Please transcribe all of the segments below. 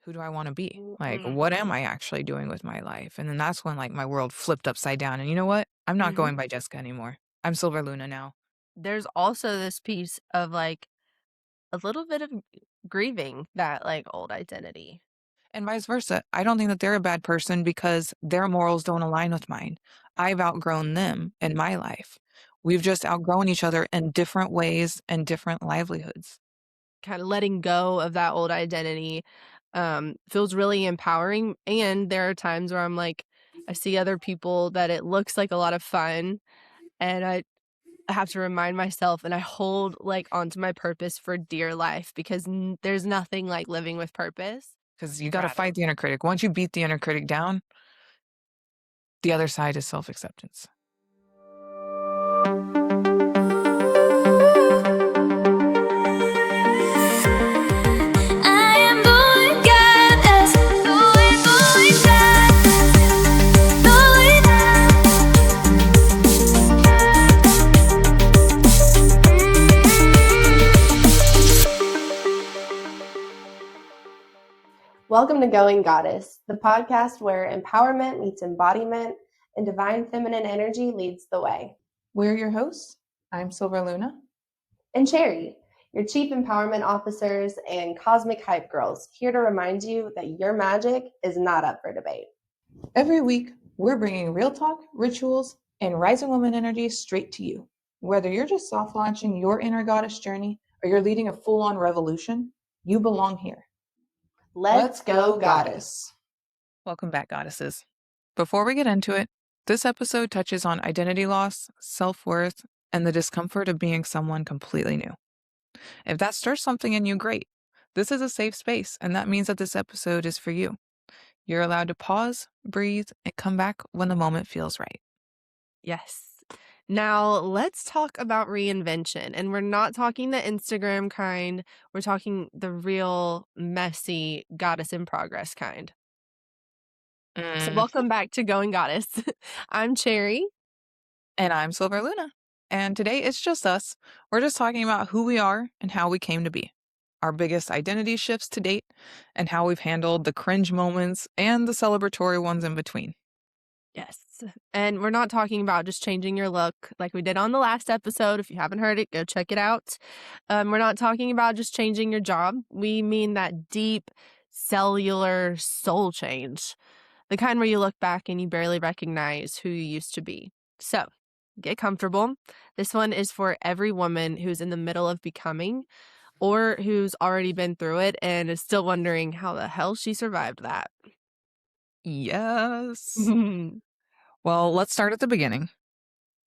who do I want to be? Like, what am Mhm. I actually doing with my life? And then that's when like my world flipped upside down. And you know what? I'm not Mhm. going by Jessica anymore. I'm Silver Luna now. There's also this piece of, like, a little bit of grieving that, like, old identity. And vice versa. I don't think that they're a bad person because their morals don't align with mine. I've outgrown them in my life. We've just outgrown each other in different ways and different livelihoods. Kinda letting go of that old identity, feels really empowering, and there are times where I'm like, I see other people that it looks like a lot of fun, and I have to remind myself and I hold, like, onto my purpose for dear life because there's nothing like living with purpose. Because you got to Rather fight the inner critic. Once you beat the inner critic down, the other side is self acceptance. I am going goddess, going Welcome to Going Goddess, the podcast where empowerment meets embodiment and divine feminine energy leads the way. We're your hosts. I'm Silver Luna. And Cherry, your chief empowerment officers and cosmic hype girls, here to remind you that your magic is not up for debate. Every week, we're bringing real talk, rituals, and rising woman energy straight to you. Whether you're just soft launching your inner goddess journey or you're leading a full on revolution, you belong here. Let's go, Goddess. Welcome back, goddesses. Before we get into it, this episode touches on identity loss, self worth, and the discomfort of being someone completely new. If that stirs something in you, great. This is a safe space, and that means that this episode is for you. You're allowed to pause, breathe, and come back when the moment feels right. Yes. Now, let's talk about reinvention. And we're not talking the Instagram kind, we're talking the real, messy, goddess in progress kind. So, Mm. welcome back to Going Goddess. I'm Cherry. And I'm Silver Luna. And today it's just us. We're just talking about who we are and how we came to be, our biggest identity shifts to date, and how we've handled the cringe moments and the celebratory ones in between. Yes. And we're not talking about just changing your look like we did on the last episode. If you haven't heard it, go check it out. We're not talking about just changing your job. We mean that deep cellular soul change, the kind where you look back and you barely recognize who you used to be. So get comfortable. This one is for every woman who's in the middle of becoming or who's already been through it and is still wondering how the hell she survived that. Yes. Well, let's start at the beginning.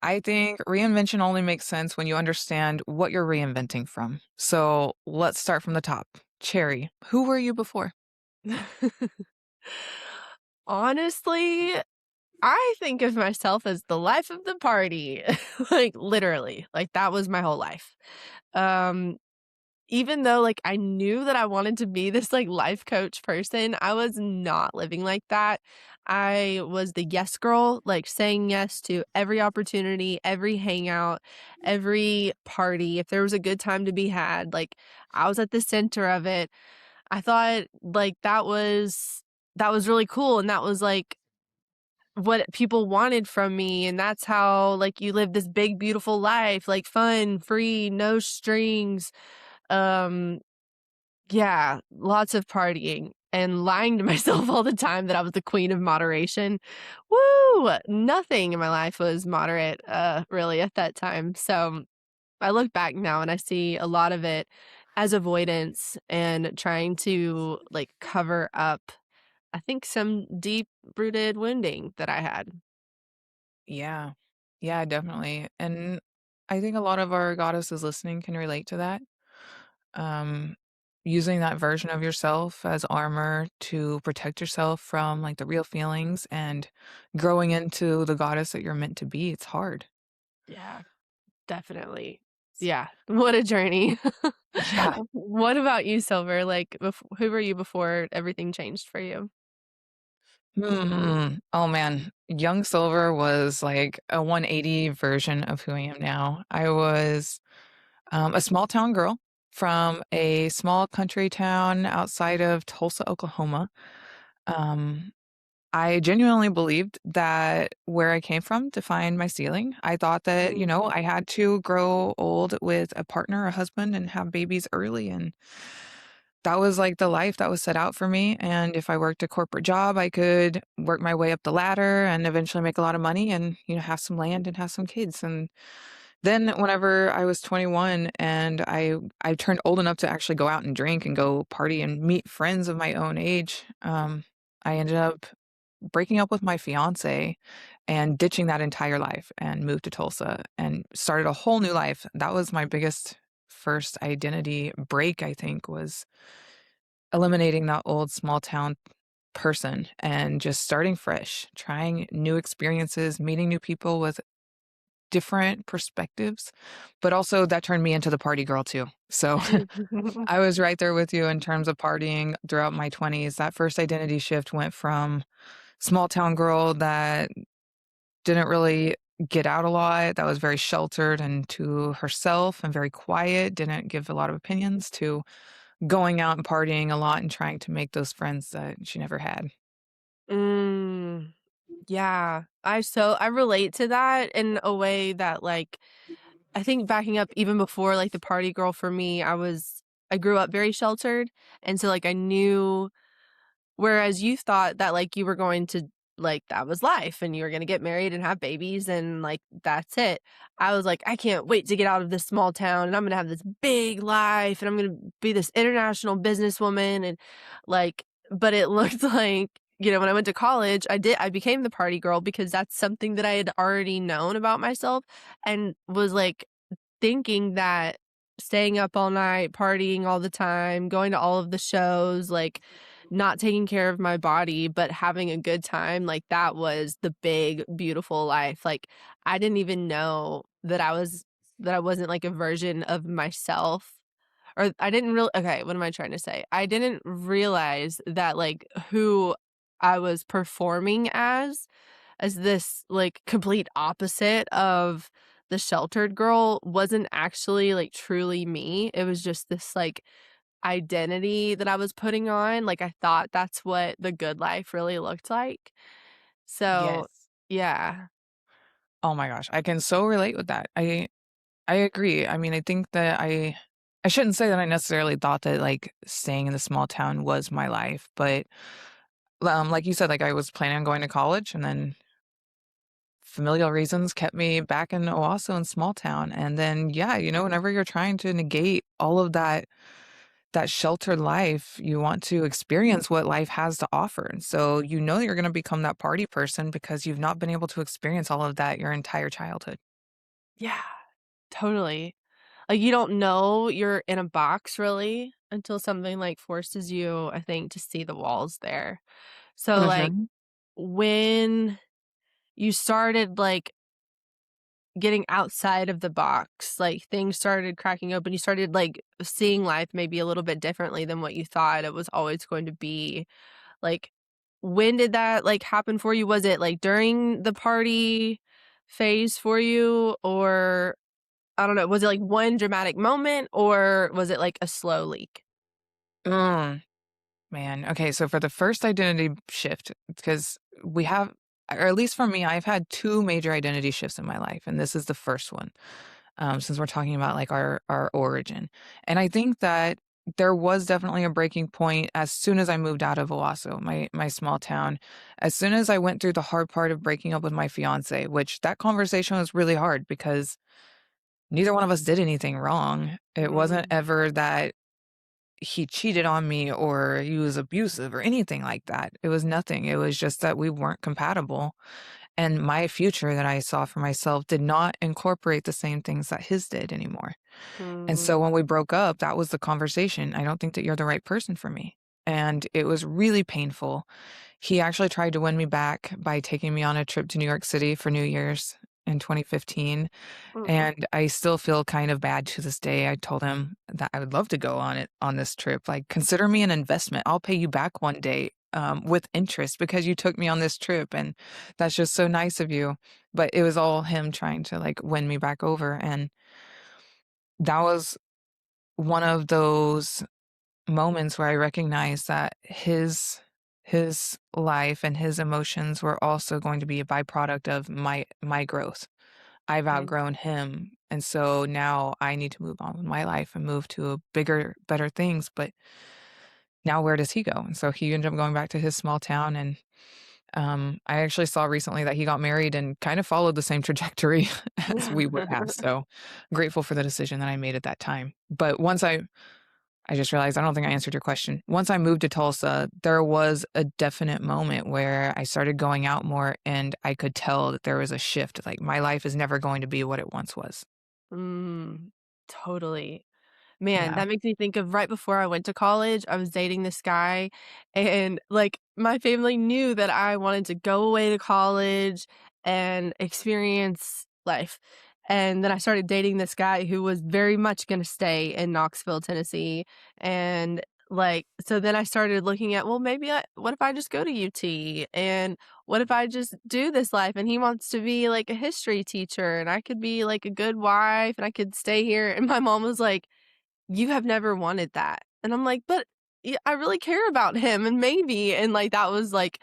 I think reinvention only makes sense when you understand what you're reinventing from. So let's start from the top. Cherry, who were you before? Honestly, I think of myself as the life of the party. Like, literally, like, that was my whole life. Um, Even though, like, I knew that I wanted to be this, like, life coach person, I was not living like that. I was the yes girl, like, saying yes to every opportunity, every hangout, every party. If there was a good time to be had, like, I was at the center of it. I thought, like, that was really cool, and that was, like, what people wanted from me, and that's how, like, you live this big, beautiful life, like, fun, free, no strings, um, yeah, lots of partying and lying to myself all the time that I was the queen of moderation. Woo! Nothing in my life was moderate, really at that time, so I look back now and I see a lot of it as avoidance and trying to, like, cover up, I think, some deep-rooted wounding that I had. Yeah. Yeah, definitely. And I think a lot of our goddesses listening can relate to that. Um, Using that version of yourself as armor to protect yourself from like the real feelings and growing into the goddess that you're meant to be. It's hard. Yeah, definitely. Yeah, what a journey. Yeah. What about you, Silver? Like, who were you before everything changed for you? Oh man. Young Silver was like a 180 version of who I am now. I was a small town girl. from a small country town outside of Tulsa, Oklahoma. Um, I genuinely believed that where I came from defined my ceiling. I thought that, Mm. I had to grow old with a partner, a husband, and have babies early. And that was like the life that was set out for me. And if I worked a corporate job, I could work my way up the ladder and eventually make a lot of money and, have some land and have some kids. And then whenever I was 21 and I turned old enough to actually go out and drink and go party and meet friends of my own age, I ended up breaking up with my fiance and ditching that entire life and moved to Tulsa and started a whole new life. That was my biggest first identity break, I think, was eliminating that old small town person and just starting fresh, trying new experiences, meeting new people with different perspectives. But also that turned me into the party girl too. So I was right there with you in terms of partying throughout my 20s. That first identity shift went from small town girl that didn't really get out a lot, that was very sheltered and to herself and very quiet, didn't give a lot of opinions, to going out and partying a lot and trying to make those friends that she never had. Mm, yeah. I relate to that in a way that, like, I think backing up even before, like, the party girl for me, I grew up very sheltered, and so, like, I knew. Whereas you thought that, like, you were going to, like, that was life and you were gonna get married and have babies and, like, that's it. I was like, "I can't wait to get out of this small town and I'm gonna have this big life and I'm gonna be this international businesswoman," and, like, but it looked like, when I went to college, I became the party girl because that's something that I had already known about myself and was, like, thinking that staying up all night, partying all the time, going to all of the shows, like, not taking care of my body, but having a good time, like, that was the big, beautiful life. Like, I didn't even know that I wasn't, like, a version of myself, or I didn't really. Okay, what am I trying to say? I didn't realize that, like, who I was performing as this, like, complete opposite of the sheltered girl wasn't actually, like, truly me. It was just this, like, identity that I was putting on. Like, I thought that's what the good life really looked like. So, Yes. yeah. Oh my gosh, I can so relate with that. I agree. I mean, I think that I shouldn't say that I necessarily thought that like staying in the small town was my life, but like you said, like I was planning on going to college and then familial reasons kept me back in Owasso in small town. And then yeah, whenever you're trying to negate all of that sheltered life, you want to experience what life has to offer. And so you're going to become that party person because you've not been able to experience all of that your entire childhood. Yeah, totally. Like, you don't know you're in a box really until something, like, forces you, I think, to see the walls there. So, For sure. like, when you started, like, getting outside of the box, like, things started cracking open, you started, like, seeing life maybe a little bit differently than what you thought it was always going to be. Like, when did that, like, happen for you? Was it, like, during the party phase for you? Or, I don't know, was it, like, one dramatic moment, or was it, like, a slow leak? Mm, man. Okay. So for the first identity shift, because we have, or at least for me, I've had two major identity shifts in my life. And this is the first one. Since we're talking about like our origin. And I think that there was definitely a breaking point as soon as I moved out of Owasso, my small town. As soon as I went through the hard part of breaking up with my fiance, which that conversation was really hard because neither one of us did anything wrong. It wasn't Mm, ever that he cheated on me or he was abusive or anything like that. It was nothing. It was just that we weren't compatible. And my future that I saw for myself did not incorporate the same things that his did anymore. And mm, so when we broke up, that was the conversation. I don't think that you're the right person for me. And it was really painful. He actually tried to win me back by taking me on a trip to New York City for New Year's in 2015. mm, And I still feel kind of bad to this day. I told him that I would love to go on this trip. Like, consider me an investment. I'll pay you back one day with interest because you took me on this trip. And that's just so nice of you. But it was all him trying to like win me back over. And that was one of those moments where I recognized that his life and his emotions were also going to be a byproduct of my growth. I've Mhm. outgrown him, and so now I need to move on with my life and move to a bigger, better things, but now where does he go? And so he ended up going back to his small town, and I actually saw recently that he got married and kind of followed the same trajectory as we would have. So I'm grateful for the decision that I made at that time. But I just realized I don't think I answered your question. Once I moved to Tulsa, there was a definite moment where I started going out more and I could tell that there was a shift. Like my life is never going to be what it once was. Mm, totally. Man, Yeah. that makes me think of right before I went to college, I was dating this guy, and, like, my family knew that I wanted to go away to college and experience life, and then I started dating this guy who was very much gonna stay in Knoxville, Tennessee, and, like, so then I started looking at, well, maybe what if I just go to UT, and what if I just do this life, and he wants to be, like, a history teacher, and I could be, like, a good wife, and I could stay here, and my mom was like, "You have never wanted that." And I'm like, "But I really care about him and maybe," and, like, that was, like,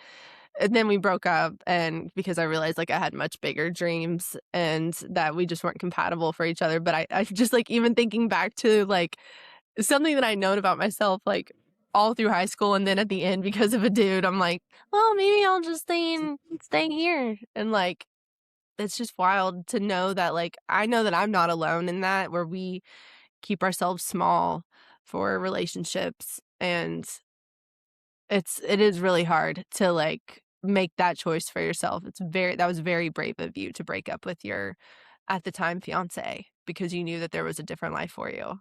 and then we broke up and because I realized, like, I had much bigger dreams and that we just weren't compatible for each other, but I just, like, even thinking back to, like, something that I'd known about myself, like, all through high school and then at the end because of a dude, I'm like, "Well, maybe I'll just stay here," and, like, it's just wild to know that, like, I know that I'm not alone in that, where we keep ourselves small for relationships, and it is really hard to, like, make that choice for yourself. That was very brave of you to break up with your, at the time, fiancé because you knew that there was a different life for you.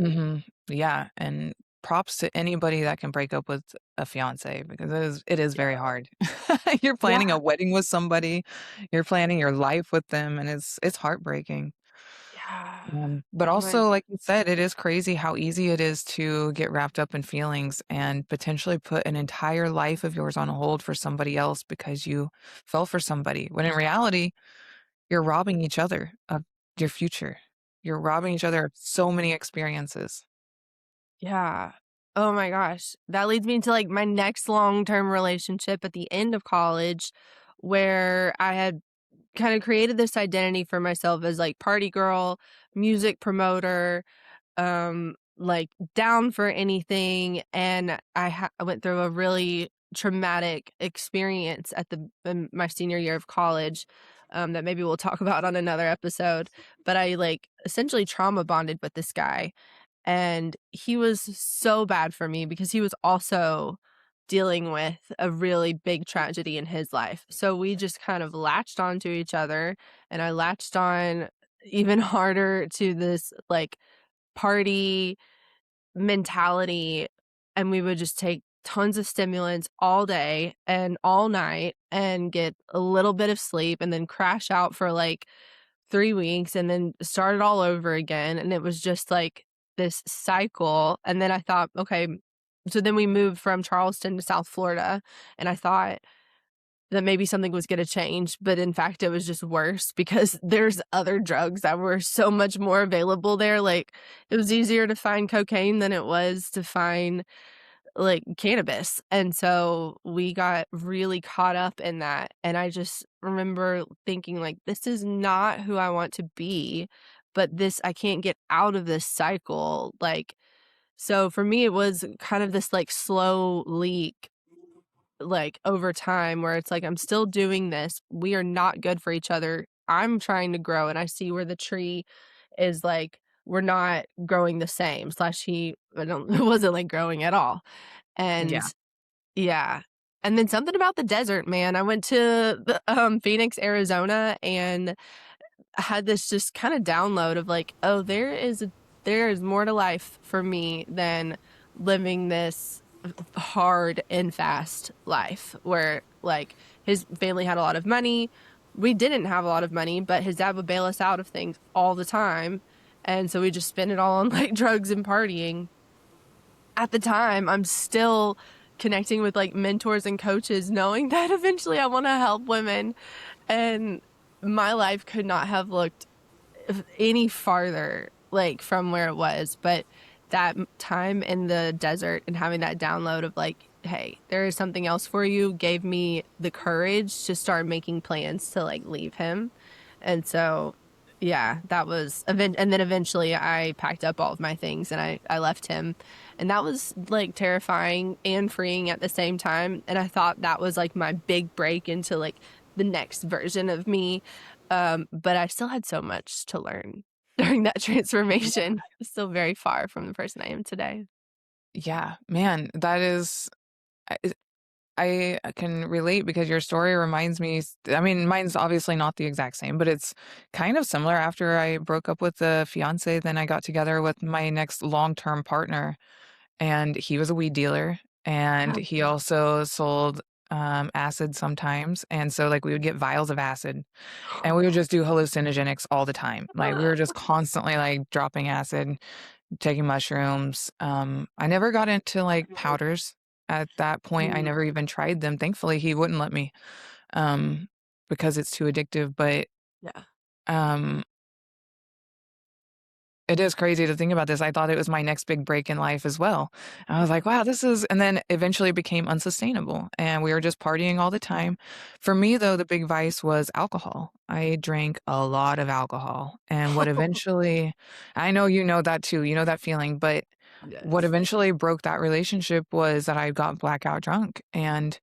Mhm. Yeah, and props to anybody that can break up with a fiancé because it is very Yeah. hard. You're planning a Yeah, wedding with somebody, you're planning your life with them, and it's heartbreaking. yeah. But Oh my also, like you said, it is crazy how easy it is to get wrapped up in feelings and potentially put an entire life of yours on hold for somebody else because you fell for somebody, when in reality, you're robbing each other of your future. You're robbing each other of so many experiences. yeah. Oh my gosh. That leads me into, like, my next long-term relationship at the end of college where I had kind of created this identity for myself as, like, party girl, music promoter, like, down for anything, and I went through a really traumatic experience at the in my senior year of college, that maybe we'll talk about on another episode, but I, like, essentially trauma bonded with this guy, and he was so bad for me because he was also dealing with a really big tragedy in his life. So we just kind of latched onto each other, and I latched on even harder to this, like, party mentality, and we would just take tons of stimulants all day and all night and get a little bit of sleep and then crash out for, like, 3 weeks and then start it all over again, and it was just, like, this cycle, and then I thought, "Okay," so then we moved from Charleston to South Florida, and I thought that maybe something was gonna change, but in fact, it was just worse because there's other drugs that were so much more available there, like, it was easier to find cocaine than it was to find, like, cannabis, and so we got really caught up in that, and I just remember thinking, like, "This is not who I want to be, but this I can't get out of this cycle," like, so for me, it was kind of this, like, slow leak, like, over time where it's like, I'm still doing this, we are not good for each other, I'm trying to grow, and I see where the tree is, like, we're not growing the same, slash he I don't it wasn't, like, growing at all, and Yeah. yeah, and then something about the desert, man, I went to the, Phoenix, Arizona, and I had this just kinda download of, like, "Oh, there is more to life for me than living this hard and fast life," where, like, his family had a lot of money, we didn't have a lot of money, but his dad would bail us out of things all the time, and so we just spend it all on, like, drugs and partying. At the time, I'm still connecting with, like, mentors and coaches knowing that eventually I wanna help women, and my life could not have looked any farther, like, from where it was, but that time in the desert and having that download of like, hey, there is something else for you, gave me the courage to start making plans to like leave him. And so, yeah, that was and then eventually I packed up all of my things and I left him. And that was like terrifying and freeing at the same time. And I thought that was like my big break into like the next version of me. But I still had so much to learn during that transformation. Still very far from the person I am today. Yeah, man, that is I can relate because your story reminds me I mean, mine's obviously not the exact same, but it's kind of similar. After I broke up with the fiance, then I got together with my next long-term partner, and he was a weed dealer, and Oh, he also sold, acid sometimes, and so, like, we would get vials of acid, and we would just do hallucinogenics all the time. Like, we were just constantly, like, dropping acid, taking mushrooms. I never got into, like, powders at that point. I Mm, never even tried them. Thankfully, he wouldn't let me, um, because it's too addictive, but, yeah. um it is crazy to think about this. I thought it was my next big break in life as well. I was like, wow, this is, and then eventually it became unsustainable and we were just partying all the time. For me, though, the big vice was alcohol. I drank a lot of alcohol. And what eventually, I know you know that too, you know that feeling, but what Yes. eventually broke that relationship was that I got blackout drunk. And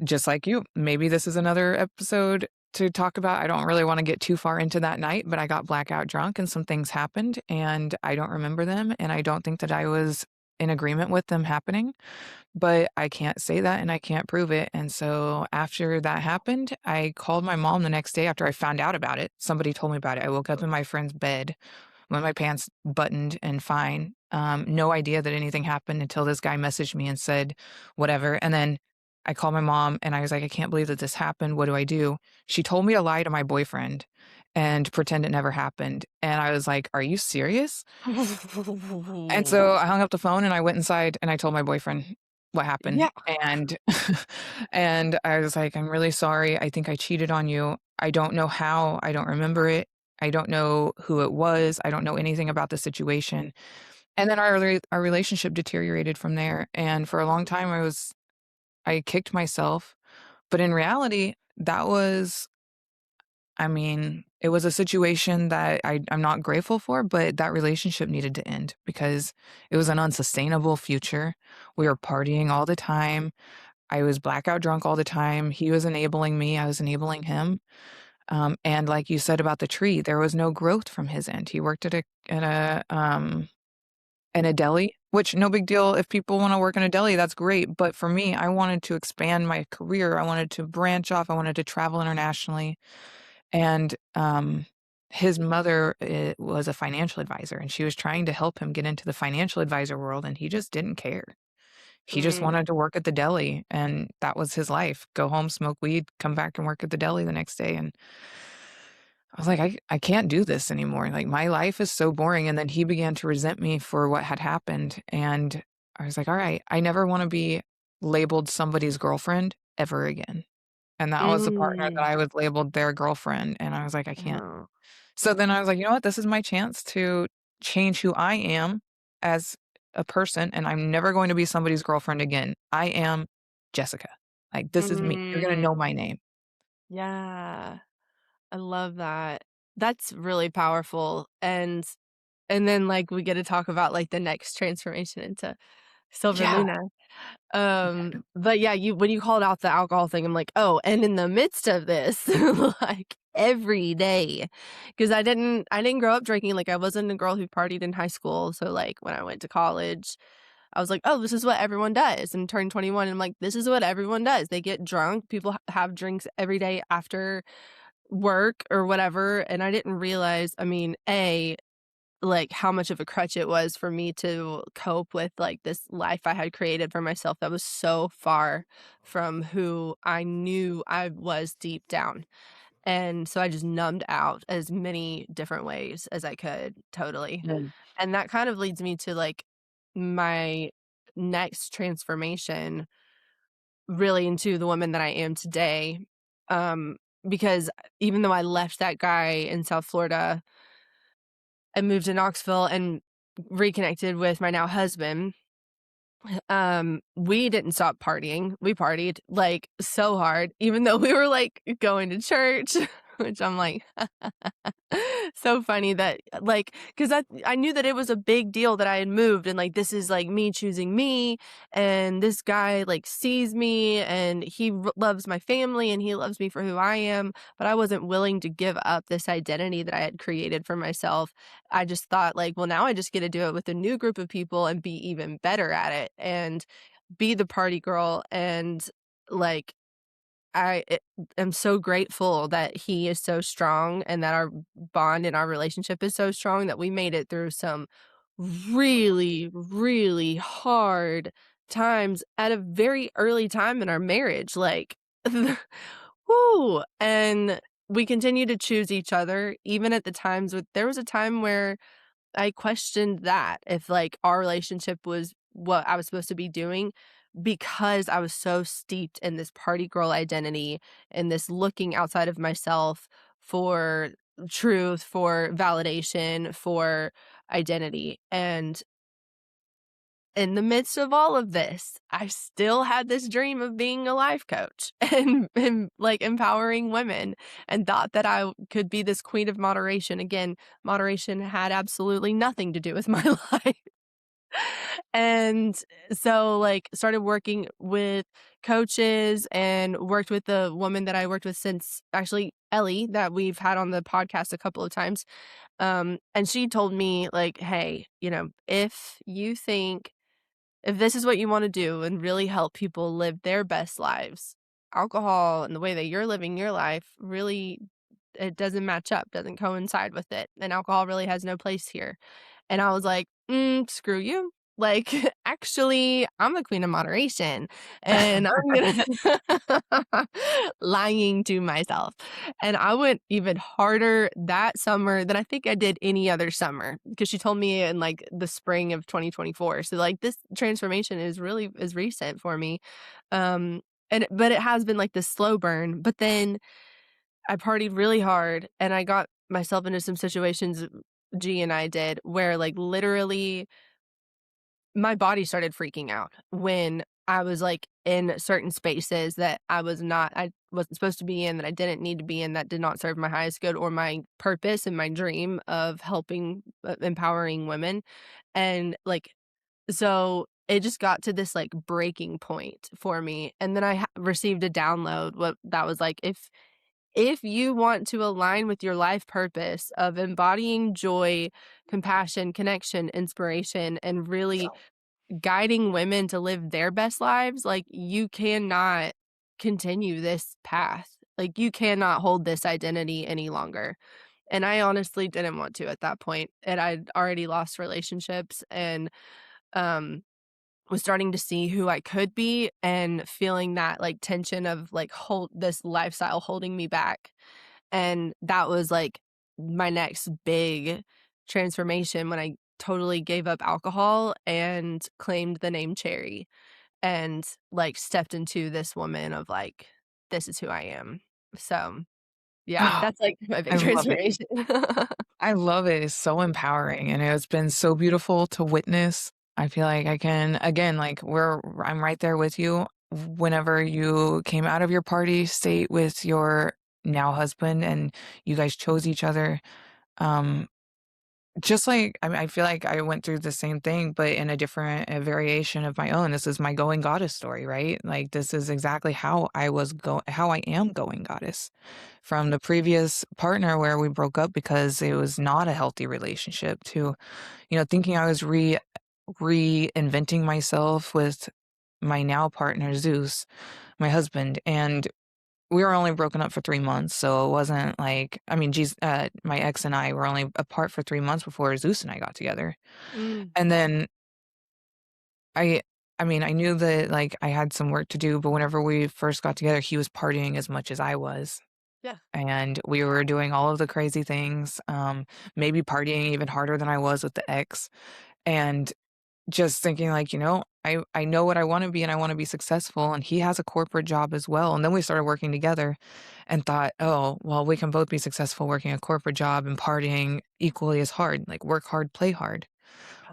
just like you, maybe this is another episode to talk about. I don't really want to get too far into that night, but I got blackout drunk and some things happened and I don't remember them. And I don't think that I was in agreement with them happening, but I can't say that and I can't prove it. And so after that happened, I called my mom the next day after I found out about it. Somebody told me about it. I woke up in my friend's bed with my pants buttoned and fine. No idea that anything happened until this guy messaged me and said, whatever. And then I called my mom and I was like, I can't believe that this happened. What do I do? She told me to lie to my boyfriend and pretend it never happened. And I was like, are you serious? And so I hung up the phone and I went inside and I told my boyfriend what happened. Yeah. And and I was like, I'm really sorry. I think I cheated on you. I don't know how. I don't remember it. I don't know who it was. I don't know anything about the situation. And then our relationship deteriorated from there. And for a long time I kicked myself, but in reality, that was I mean, it was a situation that I'm not grateful for, but that relationship needed to end because it was an unsustainable future. We were partying all the time. I was blackout drunk all the time. He was enabling me. I was enabling him. And like you said about the tree, there was no growth from his end. He worked in a deli, which no big deal. If people want to work in a deli, that's great. But for me, I wanted to expand my career. I wanted to branch off. I wanted to travel internationally. And, his mother, was a financial advisor, and she was trying to help him get into the financial advisor world, and he just didn't care. He just Mm, wanted to work at the deli, and that was his life. Go home, smoke weed, come back and work at the deli the next day, and I was like, I can't do this anymore, like, my life is so boring," and then he began to resent me for what had happened, and I was like, "Alright, I never wanna be labeled somebody's girlfriend ever again." And that was the partner that mm. I was labeled their girlfriend, and I was like, "I can't." Oh. So then I was like, "You know what? This is my chance to change who I am as a person, and I'm never going to be somebody's girlfriend again. I am Jessica. Like, this is me. You're gonna Mm, know my name." yeah. I love that. That's really powerful. And then like we get to talk about like the next transformation into Silver Yeah. Luna. But yeah, you when you called out the alcohol thing, I'm like, "Oh, and in the midst of this, like every day, because I didn't grow up drinking, like I wasn't a girl who partied in high school, so like when I went to college, I was like, "Oh, this is what everyone does." And turned 21 and I'm like, "This is what everyone does. They get drunk. People have drinks every day after work or whatever." And I didn't realize, I mean, like how much of a crutch it was for me to cope with like this life I had created for myself that was so far from who I knew I was deep down. And so I just numbed out as many different ways as I could, totally. Mm. And that kind of leads me to like my next transformation really into the woman that I am today. Um, because even though I left that guy in South Florida, I moved to Knoxville and reconnected with my now husband, we didn't stop partying. We partied like so hard, even though we were like going to church, which I'm like, so funny that like, because I knew that it was a big deal that I had moved, and like this is like me choosing me, and this guy like sees me, and he loves my family, and he loves me for who I am, but I wasn't willing to give up this identity that I had created for myself. I just thought like, well, now I just get to do it with a new group of people and be even better at it and be the party girl. And like, am so grateful that he is so strong and that our bond and our relationship is so strong that we made it through some really, really hard times at a very early time in our marriage. Like, whoo. And we continue to choose each other, even at the times with, there was a time where I questioned that if like our relationship was what I was supposed to be doing because I was so steeped in this party girl identity and this looking outside of myself for truth, for validation, for identity. And in the midst of all of this, I still had this dream of being a life coach and like empowering women, and thought that I could be this queen of moderation. Again, moderation had absolutely nothing to do with my life. And so like started working with coaches and worked with the woman that I worked with since, actually Ellie, that we've had on the podcast a couple of times. And she told me like, hey, if this is what you want to do and really help people live their best lives, alcohol and the way that you're living your life really, it doesn't match up, doesn't coincide with it. And alcohol really has no place here. And I was like, screw you. Like, actually, I'm the queen of moderation and I'm gonna lying to myself. And I went even harder that summer than I think I did any other summer, because she told me in like the spring of 2024. So like this transformation is recent for me. Um but it has been like this slow burn. But then I partied really hard and I got myself into some situations, G and I did, where like literally my body started freaking out when I was like in certain spaces that I wasn't supposed to be in, that I didn't need to be in, that did not serve my highest good or my purpose and my dream of helping, empowering women. And like, so it just got to this like breaking point for me. And then I received a download what that was like, if you want to align with your life purpose of embodying joy, compassion, connection, inspiration, and really guiding women to live their best lives, like you cannot continue this path. Like you cannot hold this identity any longer. And I honestly didn't want to at that point. And I'd already lost relationships and um was starting to see who I could be and feeling that like tension of like hold this lifestyle holding me back. And that was like my next big transformation when I totally gave up alcohol and claimed the name Cherry and like stepped into this woman of like, this is who I am. So yeah, Oh, that's like my I big love it. transformation. I love it. It's so empowering and it's been so beautiful to witness. I feel like I can again, like I'm right there with you. Whenever you came out of your party state with your now husband and you guys chose each other, um, just like I feel like I went through the same thing, but in a variation of my own. This is my going goddess story, right? Like this is exactly how I am going goddess from the previous partner where we broke up because it was not a healthy relationship to, thinking I was reinventing myself with my now partner Zeus, my husband, and we were only broken up for 3 months, so it wasn't like I mean, geez, my ex and I were only apart for 3 months before Zeus and I got together. Mm, And then I I mean, I knew that, like, I had some work to do, but whenever we first got together, he was partying as much as I was, yeah. and we were doing all of the crazy things, maybe partying even harder than I was with the ex, and just thinking like, I know what I wanna be and I wanna be successful, and he has a corporate job as well, and then we started working together and thought, "Oh, well, we can both be successful working a corporate job and partying equally as hard, like, work hard, play hard."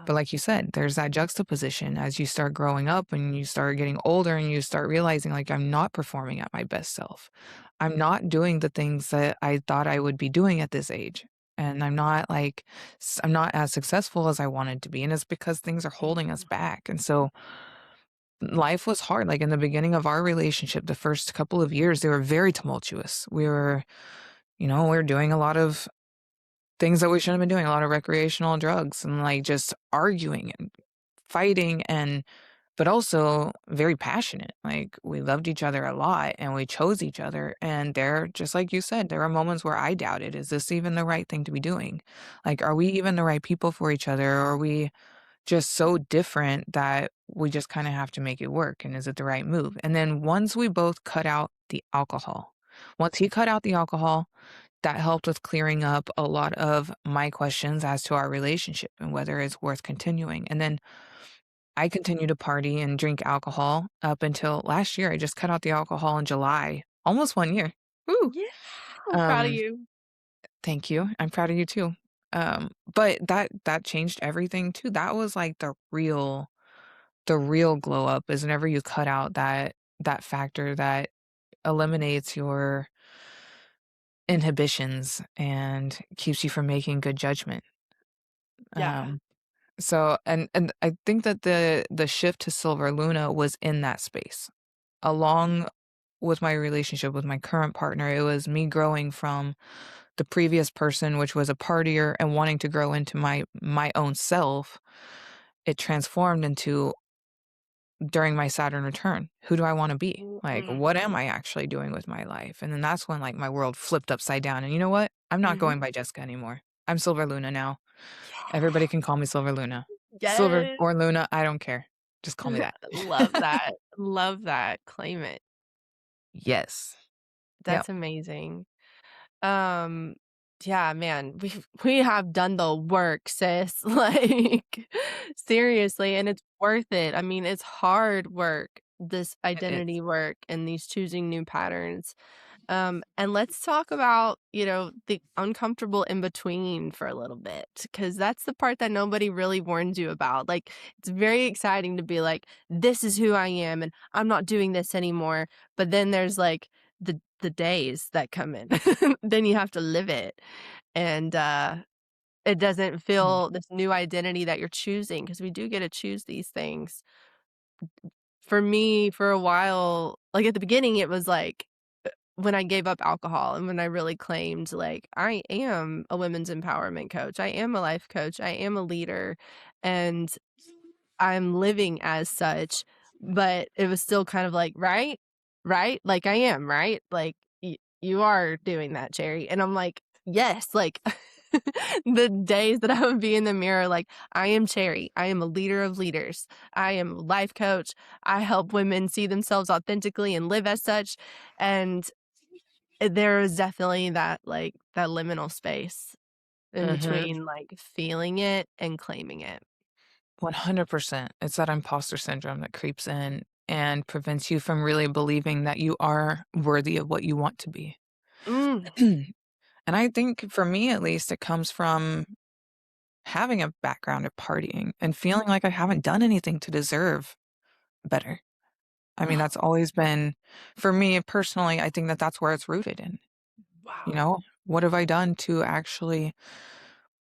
But like you said, there's that juxtaposition as you start growing up and you start getting older and you start realizing, like, I'm not performing at my best self. I'm not doing the things that I thought I would be doing at this age. And I'm not like, I'm not as successful as I wanted to be. And it's because things are holding us back. And so life was hard. Like in the beginning of our relationship, the first couple of years, they were very tumultuous. We were doing a lot of things that we shouldn't have been doing, a lot of recreational drugs and like just arguing and fighting but also very passionate. Like we loved each other a lot and we chose each other. And there, just like you said, there are moments where I doubted, is this even the right thing to be doing? Like, are we even the right people for each other? Or are we just so different that we just kind of have to make it work? And is it the right move? And then once we both cut out the alcohol, once he cut out the alcohol, that helped with clearing up a lot of my questions as to our relationship and whether it's worth continuing. And then I continue to party and drink alcohol up until last year. I just cut out the alcohol in July, almost 1 year. Woo! Yeah. I'm proud of Um, you. Thank you. I'm proud of you too. But that changed everything too. That was like the real glow up is whenever you cut out that factor that eliminates your inhibitions and keeps you from making good judgment. Yeah. Um, so and I think that the shift to Silver Luna was in that space. Along with my relationship with my current partner, it was me growing from the previous person, which was a partier, and wanting to grow into my own self. It transformed into during my Saturn return, who do I want to be? Like, what am I actually doing with my life? And then that's when like my world flipped upside down. And you know what? I'm not Mhm. going by Jessica anymore. I'm Silver Luna now. Everybody can call me Silver Luna. Silver Yes. or Luna, I don't care. Just call me that. Love that. Love that. Claim it. Yes. Yep. That's amazing. Um, yeah, man, we have done the work, sis. Like seriously, and it's worth it. I mean, it's hard work, this It is. identity work and these choosing new patterns. And let's talk about, the uncomfortable in between for a little bit, because that's the part that nobody really warns you about. Like, it's very exciting to be like, this is who I am, and I'm not doing this anymore. But then there's like the days that come in. Then you have to live it. And it doesn't Mm. feel this new identity that you're choosing, because we do get to choose these things. For me, for a while, like at the beginning, it was like when I gave up alcohol and when I really claimed, like, I am a women's empowerment coach, I am a life coach, I am a leader, and I'm living as such, but it was still kind of like, "Right? Right? Like, I am, right? Like, you are doing that, Cherry." And I'm like, "Yes." Like, the days that I would be in the mirror, like, "I am Cherry. I am a leader of leaders. I am a life coach. I help women see themselves authentically and live as such." And there is definitely that liminal space in Mhm. between, like, feeling it and claiming it. 100%. It's that imposter syndrome that creeps in and prevents you from really believing that you are worthy of what you want to be. Mm. And I think for me at least, it comes from having a background of partying and feeling like I haven't done anything to deserve better. I mean, that's always been for me personally, I think that that's where it's rooted in. You Wow. know, what have I done to actually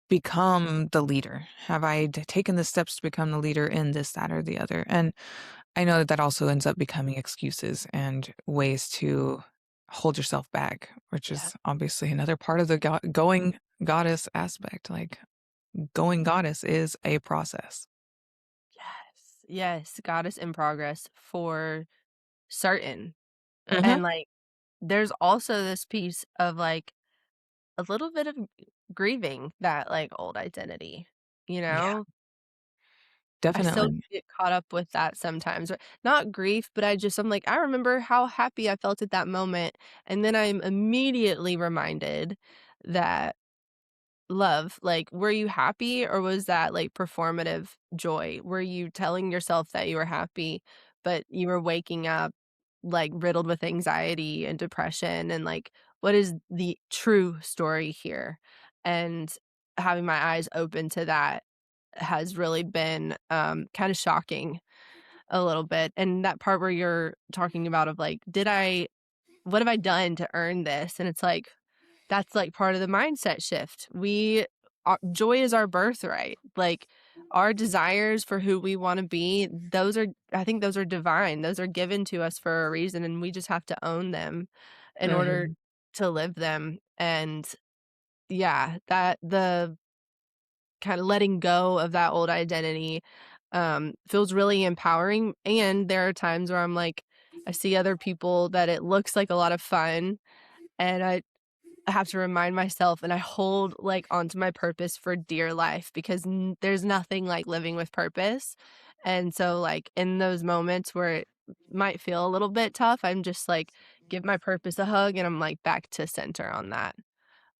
become the leader? Have I taken the steps to become the leader in this, that, or the other? And I know that that also ends up becoming excuses and ways to hold yourself back, which Yeah. is obviously another part of the going goddess aspect. Like going goddess is a process. Yes. Yes, goddess in progress for certain. Hmm. And, like, there's also this piece of, like, a little bit of grieving that, like, old identity, you Yeah, know? I still definitely. get caught up with that sometimes, or not grief, but I'm like, I remember how happy I felt at that moment, and then I'm immediately reminded that love, like, were you happy, or was that, like, performative joy? Were you telling yourself that you were happy, but you were waking up, like, riddled with anxiety and depression, and, like, what is the true story here? And having my eyes open to that has really been, kind of shocking a little bit. And that part where you're talking about of like, what have I done to earn this? And it's like, that's like part of the mindset shift. Joy is our birthright. Like our desires for who we want to be, I think those are divine. Those are given to us for a reason. And we just have to own them in order Mhm. to live them. And yeah, that the kind of letting go of that old identity feels really empowering. And there are times where I'm like, I see other people that it looks like a lot of fun. And I have to remind myself and I hold like onto my purpose for dear life because there's nothing like living with purpose. And so like in those moments where it might feel a little bit tough, I'm just like give my purpose a hug and I'm like back to center on that.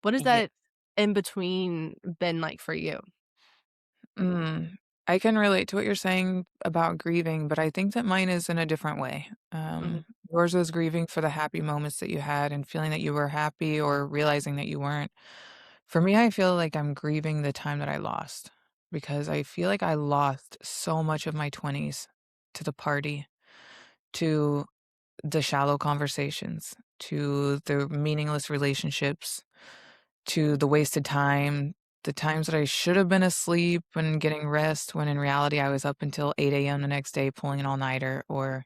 What has Yeah. that in between been like for you? Mm. I can relate to what you're saying about grieving, but I think that mine is in a different way. Mhm. Yours was grieving for the happy moments that you had and feeling that you were happy or realizing that you weren't. For me, I feel like I'm grieving the time that I lost because I feel like I lost so much of my 20s to the party, to the shallow conversations, to the meaningless relationships, to the wasted time, the times that I should have been asleep and getting rest when in reality I was up until 8 a.m. the next day pulling an all-nighter, or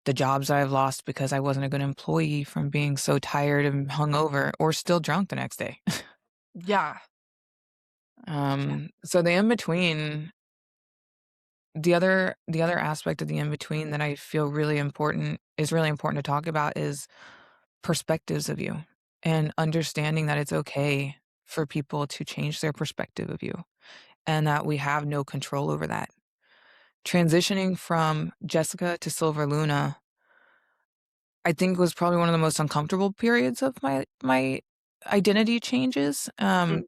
the jobs that I've lost because I wasn't a good employee from being so tired and hungover or still drunk the next day. Yeah. Yeah. So the in between, the other aspect of the in between that I feel really important to talk about is perspectives of you and understanding that it's okay for people to change their perspective of you and that we have no control over that. Transitioning from Jessica to Silver Luna, I think was probably one of the most uncomfortable periods of my identity changes. Mm.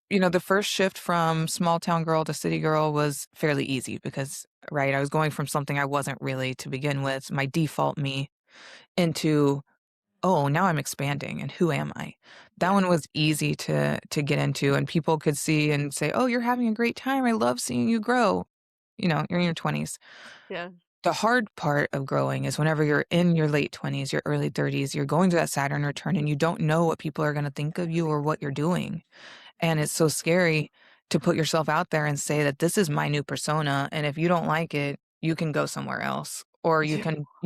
The first shift from small town girl to city girl was fairly easy because, right, I was going from something I wasn't really to begin with, my default me, into, "Oh, now I'm expanding, and who am I?" That Yeah. one was easy to get into, and people could see and say, "Oh, you're having a great time. I love seeing you grow." You're in your 20s. Yeah. The hard part of growing is whenever you're in your late 20s, your early 30s, you're going through that Saturn return, and you don't know what people are gonna think of you or what you're doing. And it's so scary to put yourself out there and say that this is my new persona, and if you don't like it, you can go somewhere else, or you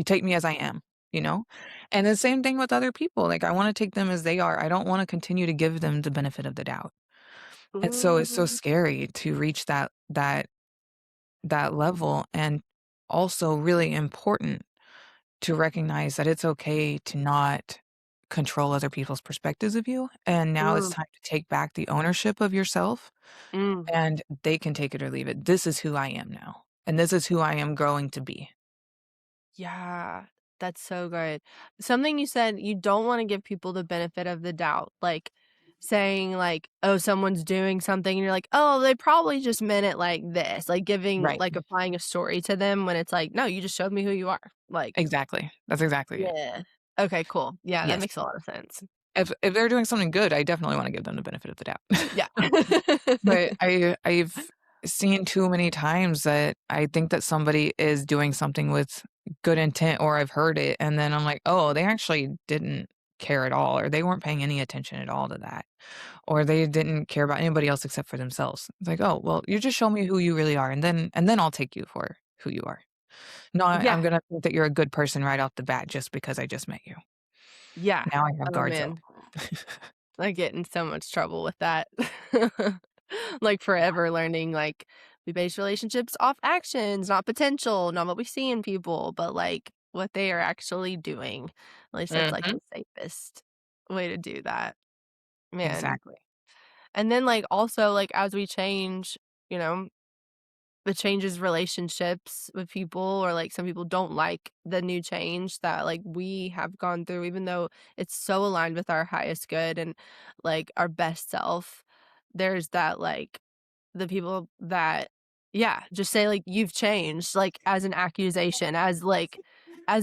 take me as I am, you know? And the same thing with other people, like, I wanna take them as they are, I don't wanna continue to give them the benefit of the doubt. And so it's so Mm. scary to reach that level, and also really important to recognize that it's okay to not control other people's perspectives of you, and now it's Mm. time to take back the ownership of yourself, Mm. and they can take it or leave it. This is who I am now, and this is who I am growing to be. Yeah, that's so good. Something you said, you don't wanna give people the benefit of the doubt, like, saying, like, "Oh, someone's doing something," and you're like, "Oh, they probably just meant it like this," Right. applying a story to them when it's like, "No, you just showed me who you are." Like Exactly. That's exactly it. yeah. Okay, cool. Yeah, that Yes. makes a lot of sense. If they're doing something good, I definitely wanna give them the benefit of the doubt. Yeah. But I've seen too many times that I think that somebody is doing something with good intent, or I've heard it, and then I'm like, "Oh, they actually didn't care at all, or they weren't paying any attention at all to that, or they didn't care about anybody else except for themselves." It's like, "Oh, well, you just show me who you really are, and then I'll take you for who you are. Not Yeah, I'm gonna think that you're a good person right off the bat just because I just met you." yeah. Now I have Oh, guards up. man. I get in so much trouble with that. Like, Yeah. forever learning, like, we base relationships off actions, not potential, not what we see in people, but, like, what they are actually doing. At least that's, like, Mhm. the safest way to do that. Man. Exactly. And then, like, also, like, as we change, you know it changes relationships with people or like some people don't like the new change that like we have gone through even though it's so aligned with our highest good and like our best self. There's that like the people that yeah, just say like you've changed like as an accusation as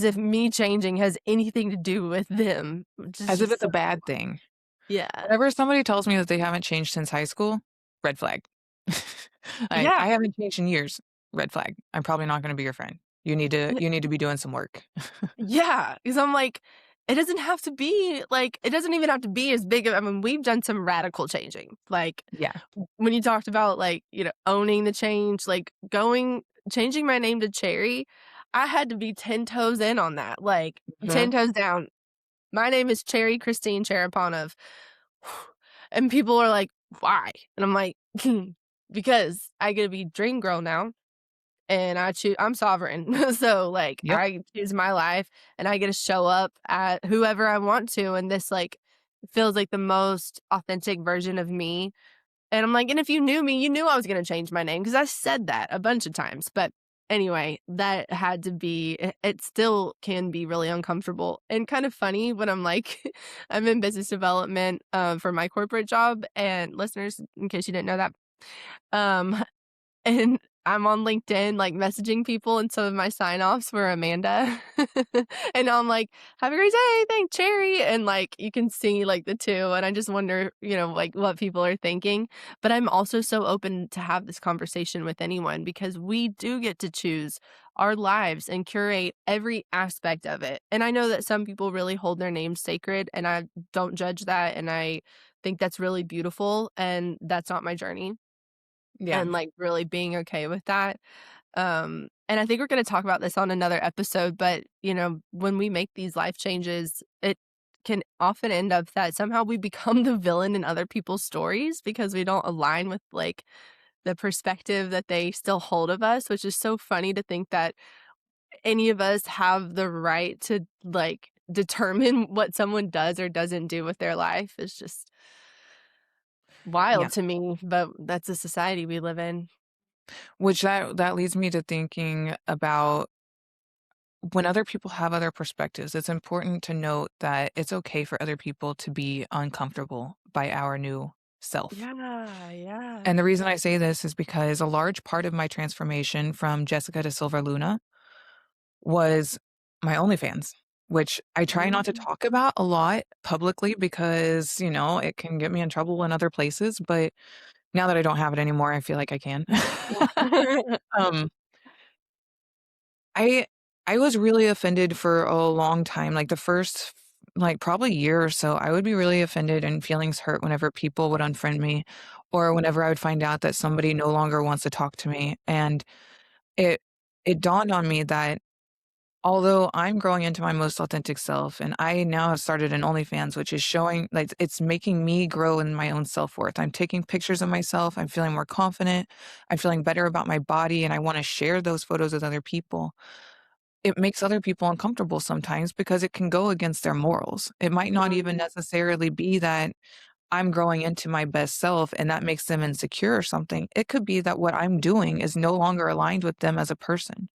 if me changing has anything to do with them, which is As if just it's a so bad thing. yeah. Whenever somebody tells me that they haven't changed since high school, red flag. I Yeah. haven't changed in years. Red flag. I'm probably not gonna be your friend. You need to be doing some work. Yeah, because I'm like, it doesn't have to be like it doesn't even have to be as big of I mean, we've done some radical changing. Like Yeah. when you talked about like, owning the change, like changing my name to Cherry, I had to be 10 toes in on that. Like 10 Mhm. toes down. My name is Cherry Christine Cheraponov. And people are like, why? And I'm like, because I get to be dream girl now and I'm sovereign. So like Yep. I choose my life and I get to show up at whoever I want to. And this like feels like the most authentic version of me. And I'm like, and if you knew me, you knew I was gonna change my name because I said that a bunch of times. But anyway, that had to be it still can be really uncomfortable and kind of funny when I'm like I'm in business development for my corporate job. And listeners, in case you didn't know that, um and I'm on LinkedIn, like, messaging people, and some of my sign-offs were Amanda. And I'm like, "Have a great day, thanks, Cherry," and, like, you can see, like, the 2, and I just wonder, like, what people are thinking. But I'm also so open to have this conversation with anyone because we do get to choose our lives and curate every aspect of it. And I know that some people really hold their names sacred, and I don't judge that, and I think that's really beautiful, and that's not my journey Yeah. and, like, really being okay with that. And I think we're gonna talk about this on another episode, but, when we make these life changes, it can often end up that somehow we become the villain in other people's stories because we don't align with, like, the perspective that they still hold of us, which is so funny to think that any of us have the right to, like, determine what someone does or doesn't do with their life. It's just Yeah. wild to me, but that's the society we live in. Which that leads me to thinking about when other people have other perspectives, it's important to note that it's okay for other people to be uncomfortable by our new self. Yeah, yeah. And the reason I say this is because a large part of my transformation from Jessica to Silver Luna was my OnlyFans, which I try not to Mm. talk about a lot publicly because, it can get me in trouble in other places. But now that I don't have it anymore, I feel like I can. um, I I was really offended for a long time, like the first like probably year or so, I would be really offended and feelings hurt whenever people would unfriend me or whenever I would find out that somebody no longer wants to talk to me. And it it dawned on me that although I'm growing into my most authentic self and I now have started an OnlyFans, which is showing like it's making me grow in my own self-worth. I'm taking pictures of myself, I'm feeling more confident, I'm feeling better about my body, and I want to share those photos with other people. It makes other people uncomfortable sometimes because it can go against their morals. It might not even Mm, necessarily be that I'm growing into my best self and that makes them insecure or something. It could be that what I'm doing is no longer aligned with them as a person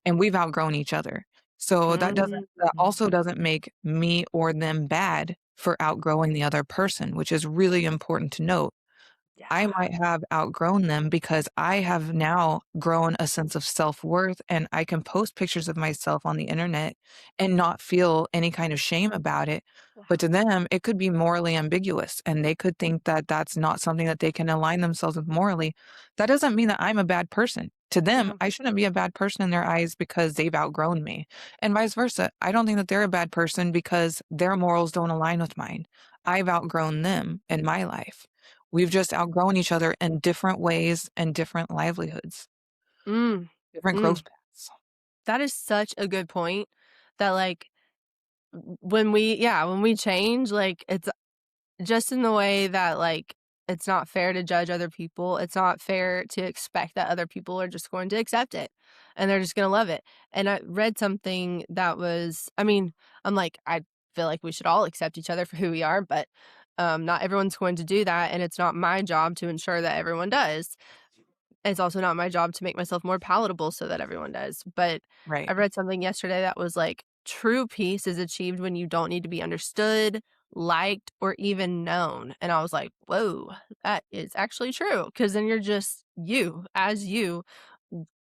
and we've outgrown each other. So that mm. also doesn't make me or them bad for outgrowing the other person, which is really important to note. I Yeah. might have outgrown them because I have now grown a sense of self-worth and I can post pictures of myself on the internet and not feel any kind of shame about it. But to them, it could be morally ambiguous and they could think that that's not something that they can align themselves with morally. That doesn't mean that I'm a bad person. To them, Yeah. I shouldn't be a bad person in their eyes because they've outgrown me. And vice versa. I don't think that they're a bad person because their morals don't align with mine. I've outgrown them in my life. We've just outgrown each other in different ways and different livelihoods, Mm, different growth mm. paths. That is such a good point that, like, when we change, like, it's just in the way that, like, it's not fair to judge other people. It's not fair to expect that other people are just going to accept it and they're just gonna love it. And I read something that was I mean, I'm like, I feel like we should all accept each other for who we are, but, not everyone's going to do that, and it's not my job to ensure that everyone does. It's also not my job to make myself more palatable so that everyone does. But I Right. read something yesterday that was like, true peace is achieved when you don't need to be understood, liked, or even known. And I was like, whoa, that is actually true. Cause then you're just you as you,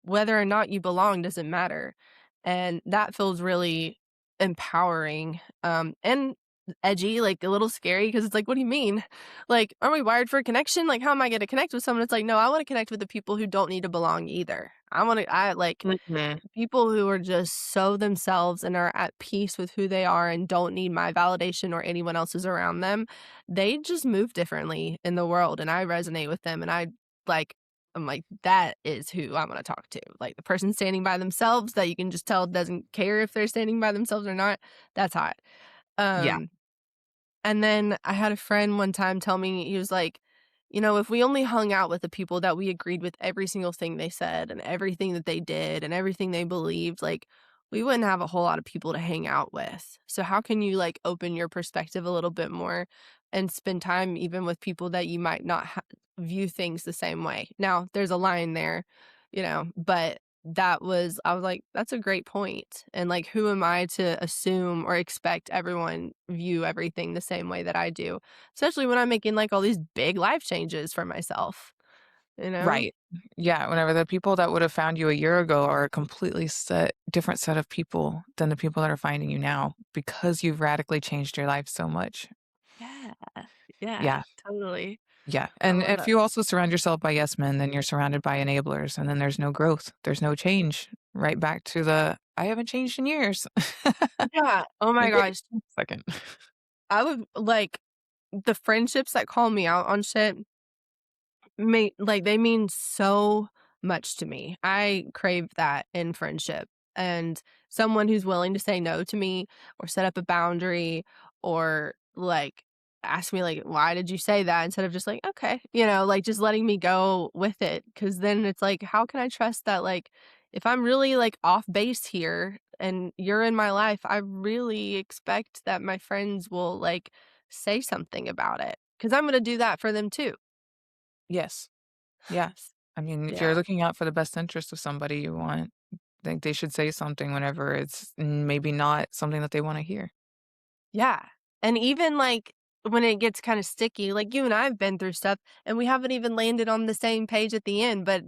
whether or not you belong doesn't matter. And that feels really empowering. And edgy, like a little scary because it's like, what do you mean? Like, aren't we wired for a connection? Like, how am I going to connect with someone? It's like, no, I want to connect with the people who don't need to belong either. I like Mhm. people who are just so themselves and are at peace with who they are and don't need my validation or anyone else's around them. They just move differently in the world and I resonate with them and like I'm like that is who I want to talk to. Like the person standing by themselves that you can just tell doesn't care if they're standing by themselves or not. That's hot. Yeah. Um and then I had a friend one time tell me, he was like, if we only hung out with the people that we agreed with every single thing they said and everything that they did and everything they believed, like, we wouldn't have a whole lot of people to hang out with. So, how can you like open your perspective a little bit more and spend time even with people that you might not view things the same way? Now, there's a line there, but I was like, that's a great point. And like, who am I to assume or expect everyone view everything the same way that I do? Especially when I'm making like all these big life changes for myself, you know? Right. Yeah, whenever the people that would have found you a year ago are a completely different set of people than the people that are finding you now because you've radically changed your life so much. Yeah. Yeah, Yeah. totally. Yeah. I And love if that. you also surround yourself by yes men, then you're surrounded by enablers and then there's no growth. There's no change. Right back to the I haven't changed in years. Yeah. Oh my Like, wait gosh. a second. I would like the friendships that call me out on shit they mean so much to me. I crave that in friendship and someone who's willing to say no to me or set up a boundary or like ask me like why did you say that instead of just like okay, like just letting me go with it cuz then it's like how can I trust that like if I'm really like off base here and you're in my life, I really expect that my friends will like say something about it cuz I'm going to do that for them too. Yes. Yeah. I mean, if you're Yeah. looking out for the best interest of somebody you want, think they should say something whenever it's maybe not something that they want to hear. Yeah. And even like when it gets kind of sticky, like you and I have been through stuff and we haven't even landed on the same page at the end, but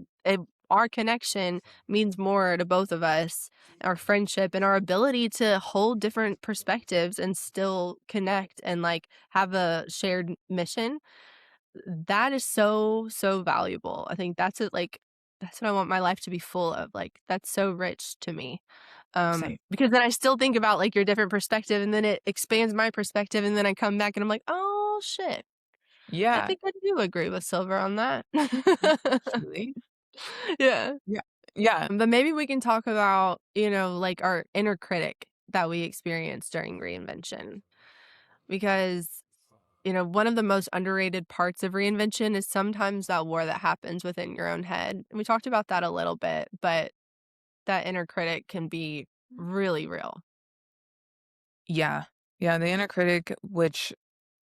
our connection means more to both of us, our friendship and our ability to hold different perspectives and still connect and like have a shared mission. That is so, so valuable. I think that's what I want my life to be full of. Like that's so rich to me. Same. Because then I still think about, like, your different perspective, and then it expands my perspective, and then I come back and I'm like, "Oh, shit. I Yeah. think I do agree with Silver on that." Actually. Yeah. Yeah. Yeah. But maybe we can talk about, like, our inner critic that we experience during reinvention. Because, one of the most underrated parts of reinvention is sometimes that war that happens within your own head. And we talked about that a little bit, but that inner critic can be really real. Yeah. Yeah. The inner critic, which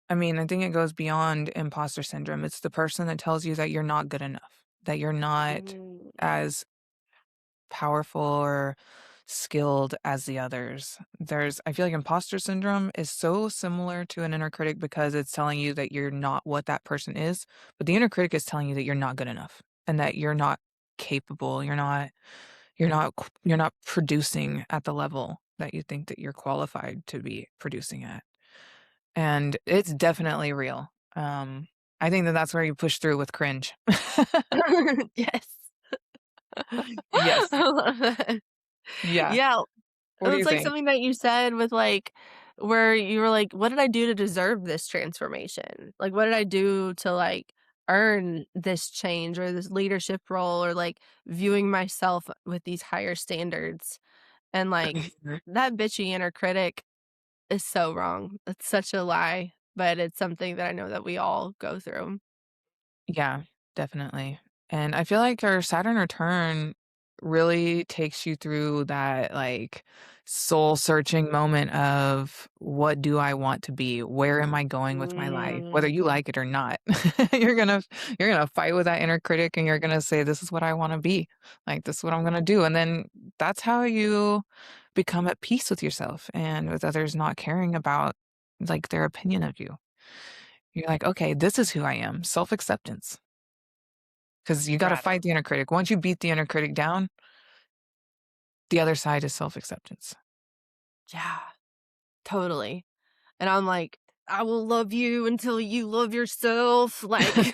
I mean, I think it goes beyond imposter syndrome. It's the person that tells you that you're not good enough, that you're not Mm. as powerful or skilled as the others. I feel like imposter syndrome is so similar to an inner critic because it's telling you that you're not what that person is, but the inner critic is telling you that you're not good enough and that you're not capable, you're not producing at the level that you think that you're qualified to be producing at. And it's definitely real. I think that that's where you push through with cringe. Yes. Yes. I love that. Yeah. Yeah, What it do was you like think? something that you said with, like where you were like, "What did I do to deserve this transformation? Like, what did I do to, like, earn this change or this leadership role or, like, viewing myself with these higher standards?" And, like, that bitchy inner critic is so wrong. It's such a lie, but it's something that I know that we all go through. Yeah, definitely. And I feel like our Saturn return really takes you through that like soul searching moment of what do I want to be? Where am I going with my life? Whether Mm. you like it or not. you're gonna you're gonna fight with that inner critic and you're gonna say, this is what I want to be. Like this is what I'm gonna do. And then that's how you become at peace with yourself and with others not caring about like their opinion of you. You're like, "Okay, this is who I am." Self-acceptance, because you gotta fight Radical. the inner critic. Once you beat the inner critic down, the other side is self-acceptance. Yeah, totally. And I'm like, I will love you until you love yourself. Like,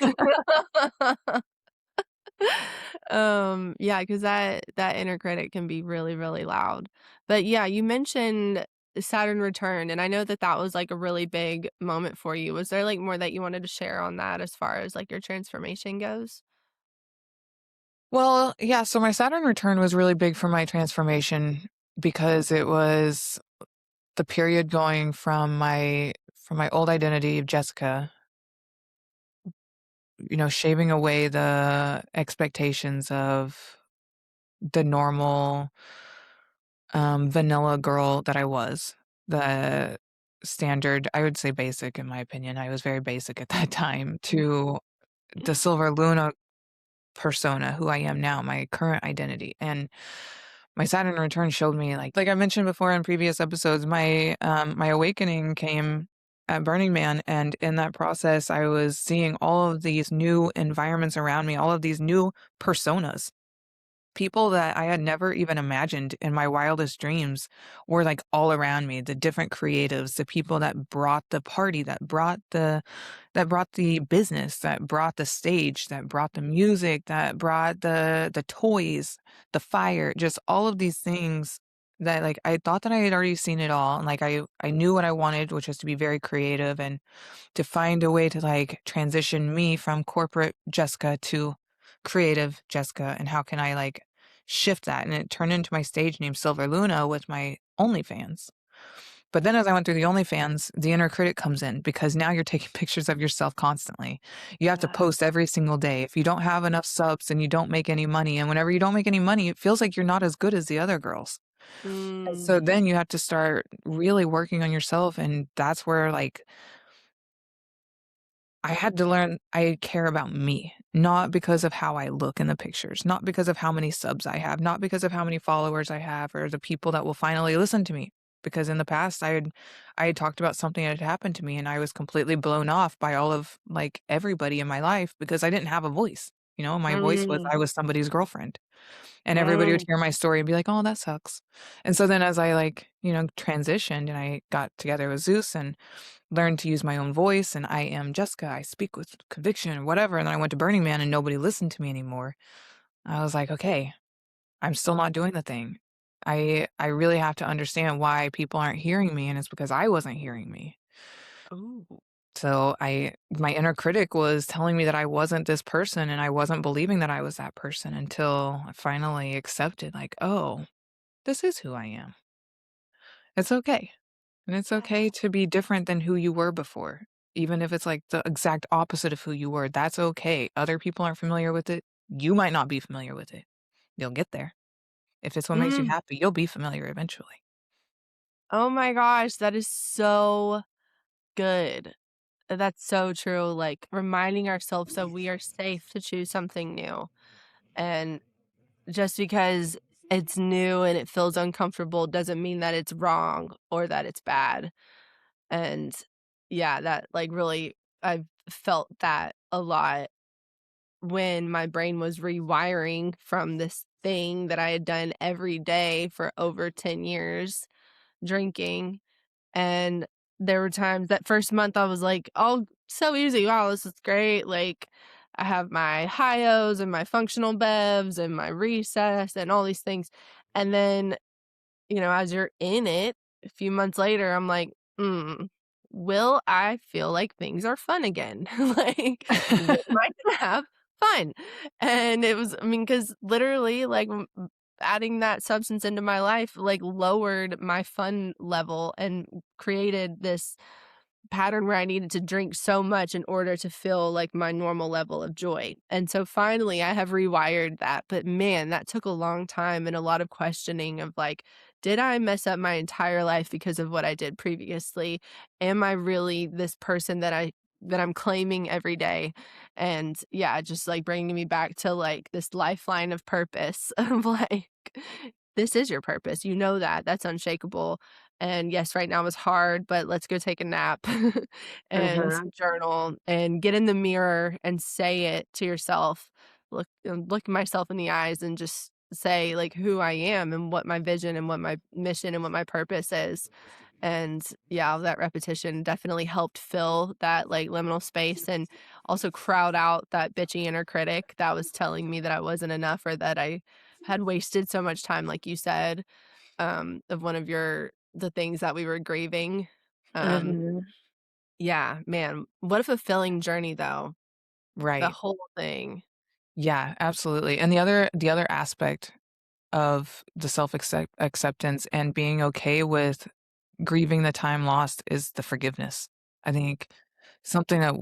yeah, because that inner critic can be really, really loud. But yeah, you mentioned Saturn return, and I know that that was like a really big moment for you. Was there like more that you wanted to share on that as far as like your transformation goes? Well, yeah, so my Saturn return was really big for my transformation because it was the period going from my old identity of Jessica, shaving away the expectations of the normal vanilla girl that I was. The standard, I would say basic in my opinion. I was very basic at that time to the Silver Luna persona, who I am now, my current identity. And my Saturn return showed me like I mentioned before in previous episodes, my awakening came at Burning Man, and in that process I was seeing all of these new environments around me, all of these new personas. People that I had never even imagined in my wildest dreams were, like, all around me, the different creatives, the people that brought the party, that brought the business, that brought the stage, that brought the music, that brought the toys, the fire, just all of these things that, like, I thought that I had already seen it all, and, like, I knew what I wanted, which was to be very creative and to find a way to, like, transition me from corporate Jessica to creative Jessica, and how can I, like, shift that? And it turned into my stage name, Silver Luna, with my OnlyFans. But then as I went through the OnlyFans, the inner critic comes in because now you're taking pictures of yourself constantly. You have to Yeah. post every single day. If you don't have enough subs, and you don't make any money, and whenever you don't make any money, it feels like you're not as good as the other girls. And Mm. so then you have to start really working on yourself, and that's where, like, I had to learn I care about me, not because of how I look in the pictures, not because of how many subs I have, not because of how many followers I have or the people that will finally listen to me. Because in the past, I had talked about something that had happened to me, and I was completely blown off by all of, like, everybody in my life because I didn't have a voice. My voice was Mm. I was somebody's girlfriend, and everybody would Mm. hear my story and be like, "Oh, that sucks." And so then as I, like, transitioned and I got together with Zeus and learned to use my own voice, and I am Jessica, I speak with conviction or whatever, and then I went to Burning Man and nobody listened to me anymore. I was like, "Okay, I'm still not doing the thing." I really have to understand why people aren't hearing me, and it's because I wasn't hearing me. Ooh. So my inner critic was telling me that I wasn't this person, and I wasn't believing that I was that person until I finally accepted, like, "Oh, this is who I am." It's okay. And it's okay to be different than who you were before. Even if it's like the exact opposite of who you were, that's okay. Other people aren't familiar with it. You might not be familiar with it. You'll get there. If it's what makes you Mm. happy, you'll be familiar eventually. Oh my gosh, that is so good. That's so true. Like reminding ourselves that we are safe to choose something new. And just because it's new and it feels uncomfortable doesn't mean that it's wrong or that it's bad. And yeah, that like really, I've felt that a lot when my brain was rewiring from this thing that I had done every day for over 10 years drinking. And there were times that first month I was like, "Oh, so easy. Wow, this is great." Like I have my high O's and my functional bevs and my recess and all these things. And then, as you're in it, a few months later, I'm like, will I feel like things are fun again? Like, am I gonna have fun? And it was, I mean, because literally, like, adding that substance into my life, like, lowered my fun level and created this pattern where I needed to drink so much in order to feel like my normal level of joy. And so finally I have rewired that. But man, that took a long time and a lot of questioning of like, did I mess up my entire life because of what I did previously? Am I really this person that I'm claiming every day? And yeah, just like bringing me back to like this lifeline of purpose of like, this is your purpose. You know that. That's unshakable. And yes, right now is hard, but let's go take a nap and Mhm. journal and get in the mirror and say it to yourself. Look myself in the eyes and just say like who I am and what my vision and what my mission and what my purpose is. And yeah, that repetition definitely helped fill that like liminal space and also crowd out that bitchy inner critic that was telling me that I wasn't enough or that I had wasted so much time, like you said, of one of the things that we were grieving. Um, Mhm. yeah, man, what a fulfilling journey though. The Right. whole thing. Yeah, absolutely. And the other aspect of the acceptance and being okay with grieving the time lost is the forgiveness. I think something that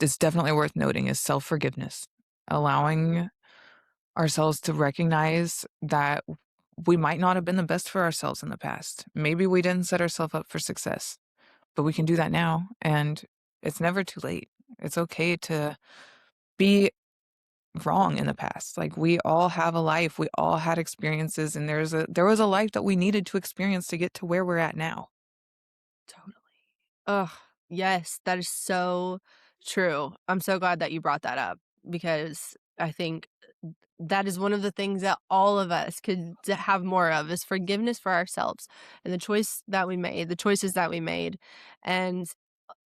is definitely worth noting is self-forgiveness. Allowing ourselves to recognize that we might not have been the best for ourselves in the past. Maybe we didn't set ourselves up for success, but we can do that now, and it's never too late. It's okay to be wrong in the past. Like, we all have a life, we all had experiences, and there was a life that we needed to experience to get to where we're at now. Totally. Ugh, yes, that is so true. I'm so glad that you brought that up because I think that is one of the things that all of us could have more of is forgiveness for ourselves and the choices that we made. And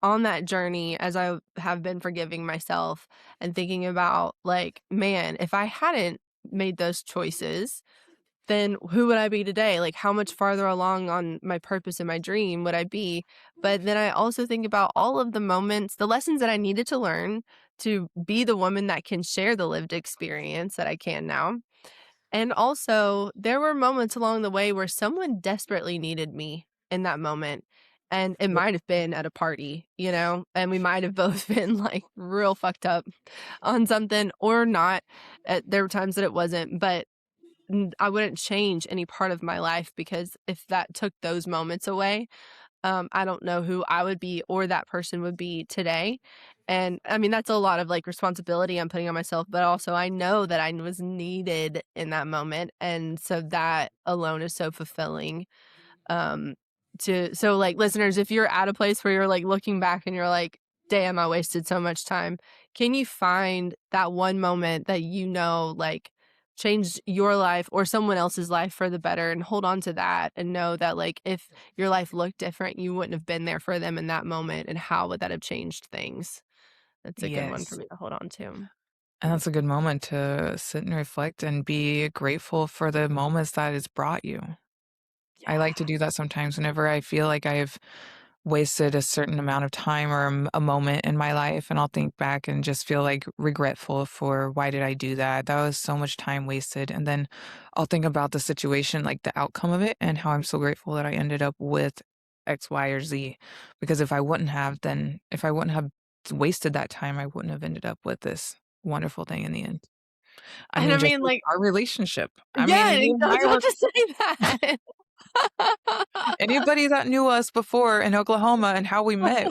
on that journey, as I have been forgiving myself and thinking about, like, man, if I hadn't made those choices, then who would I be today? Like, how much farther along on my purpose and my dream would I be? But then I also think about all of the moments, the lessons that I needed to learn to be the woman that can share the lived experience that I can now. And also, there were moments along the way where someone desperately needed me in that moment. And it Yeah. might have been at a party, and we might have both been like real fucked up on something or not. There were times that it wasn't, but I wouldn't change any part of my life because if that took those moments away, I don't know who I would be or that person would be today. And I mean, that's a lot of like responsibility I'm putting on myself, but also I know that I was needed in that moment. And so that alone is so fulfilling. Um, so like listeners, if you're at a place where you're like looking back and you're like, damn, I wasted so much time, can you find that one moment that like changed your life or someone else's life for the better and hold on to that and know that like if your life looked different, you wouldn't have been there for them in that moment and how would that have changed things? That's a good one for Yes. me to hold on to. And that's a good moment to sit and reflect and be grateful for the moments that it's brought you. I like to Yeah. do that sometimes whenever I feel like I've wasted a certain amount of time or a moment in my life, and I'll think back and just feel like regretful for why did I do that? That was so much time wasted. And then I'll think about the situation, like the outcome of it, and how I'm so grateful that I ended up with X, Y, or Z. Because if I wouldn't have wasted that time, I wouldn't have ended up with this wonderful thing in the end. I And I mean, just mean, like like, our relationship. I yeah, mean, I you and was I about were to say that. anybody that knew us before in Oklahoma and how we met,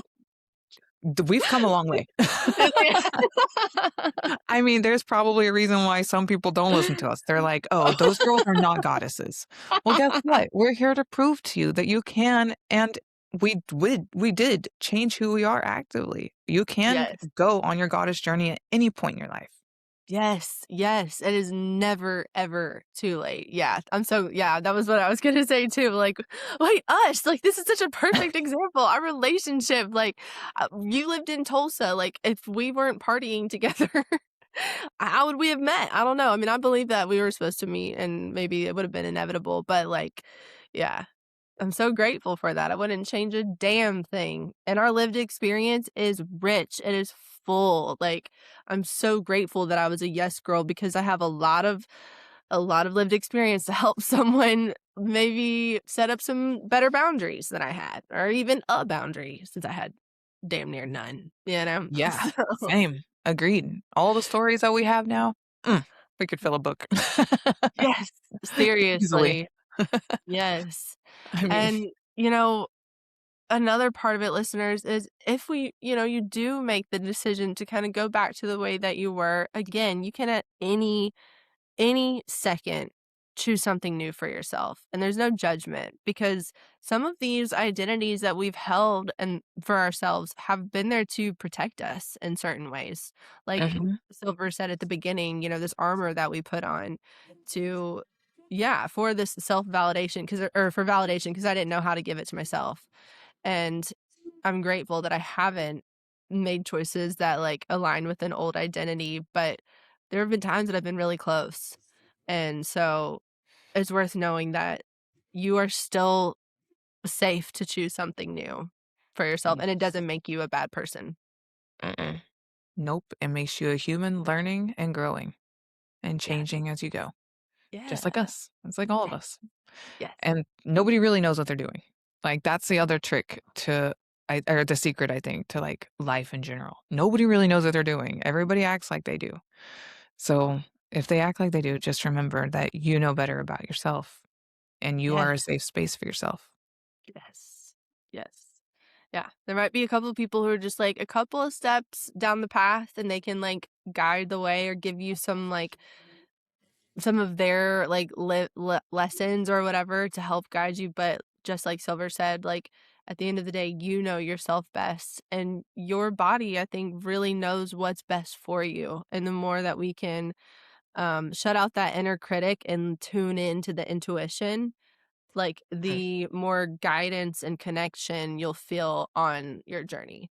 we've come a long way. I mean, there's probably a reason why some people don't listen to us. They're like, "Oh, those girls are not goddesses." Well, guess what? We're here to prove to you that you can, and we did change who we are actively. You can Yes. go on your goddess journey at any point in your life. Yes, yes, it is never, ever too late. Yeah, that was what I was gonna say too, like, wait, us, like, this is such a perfect example, our relationship, like, you lived in Tulsa, like, if we weren't partying together, how would we have met? I don't know, I mean, I believe that we were supposed to meet and maybe it would have been inevitable, but, like, yeah, I'm so grateful for that. I wouldn't change a damn thing. And our lived experience is rich. It is full. Like, I'm so grateful that I was a yes girl because I have a lot of lived experience to help someone maybe set up some better boundaries than I had, or even a boundary since I had damn near none, you know? Yeah, So, same. Agreed. All the stories that we have now, we could fill a book. yes, Easily. seriously. Yes. I mean, And, you know, another part of it, listeners, is if you do make the decision to kind of go back to the way that you were, again, you can at any second choose something new for yourself. And there's no judgment because some of these identities that we've held and for ourselves have been there to protect us in certain ways. Like mhm, Silver said at the beginning, this armor that we put on to for this self-validation or for validation because I didn't know how to give it to myself. And I'm grateful that I haven't made choices that like align with an old identity, but there have been times that I've been really close. And so it's worth knowing that you are still safe to choose something new for yourself and it Yes. doesn't make you a bad person. Mm-mm. Nope. It makes you a human learning and growing and Yes. changing as you go, just like Yeah. us. It's like all of Yes. us. Yes. And nobody really knows what they're doing. Like, that's the other trick to, or the secret, I think, to like life in general. Nobody really knows what they're doing. Everybody acts like they do. So if they act like they do, just remember that you know better about yourself and you Yes. are a safe space for yourself. Yes. Yes. Yeah. There might be a couple of people who are just like a couple of steps down the path and they can like guide the way or give you some of their like lessons or whatever to help guide you. But just like Silver said, like at the end of the day, you know yourself best and your body, I think, really knows what's best for you. And the more that we can shut out that inner critic and tune into the intuition, like Mm. the more guidance and connection you'll feel on your journey.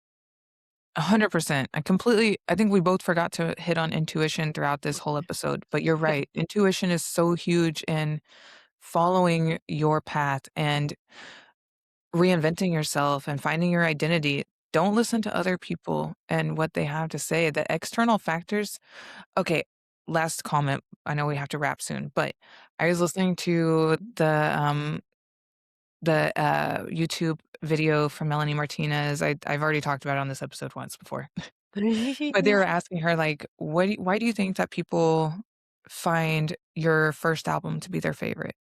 100%. I think we both forgot to hit on intuition throughout this whole episode, but you're Yeah. right. Intuition is so huge in following your path and reinventing yourself and finding your identity. Don't listen to other people and what they have to say. The external factors. Okay, last comment. I know we have to wrap soon, but I was listening to the YouTube video from Melanie Martinez. I've already talked about it on this episode once before. But they were asking her, like, why do you think that people find your first album to be their favorite?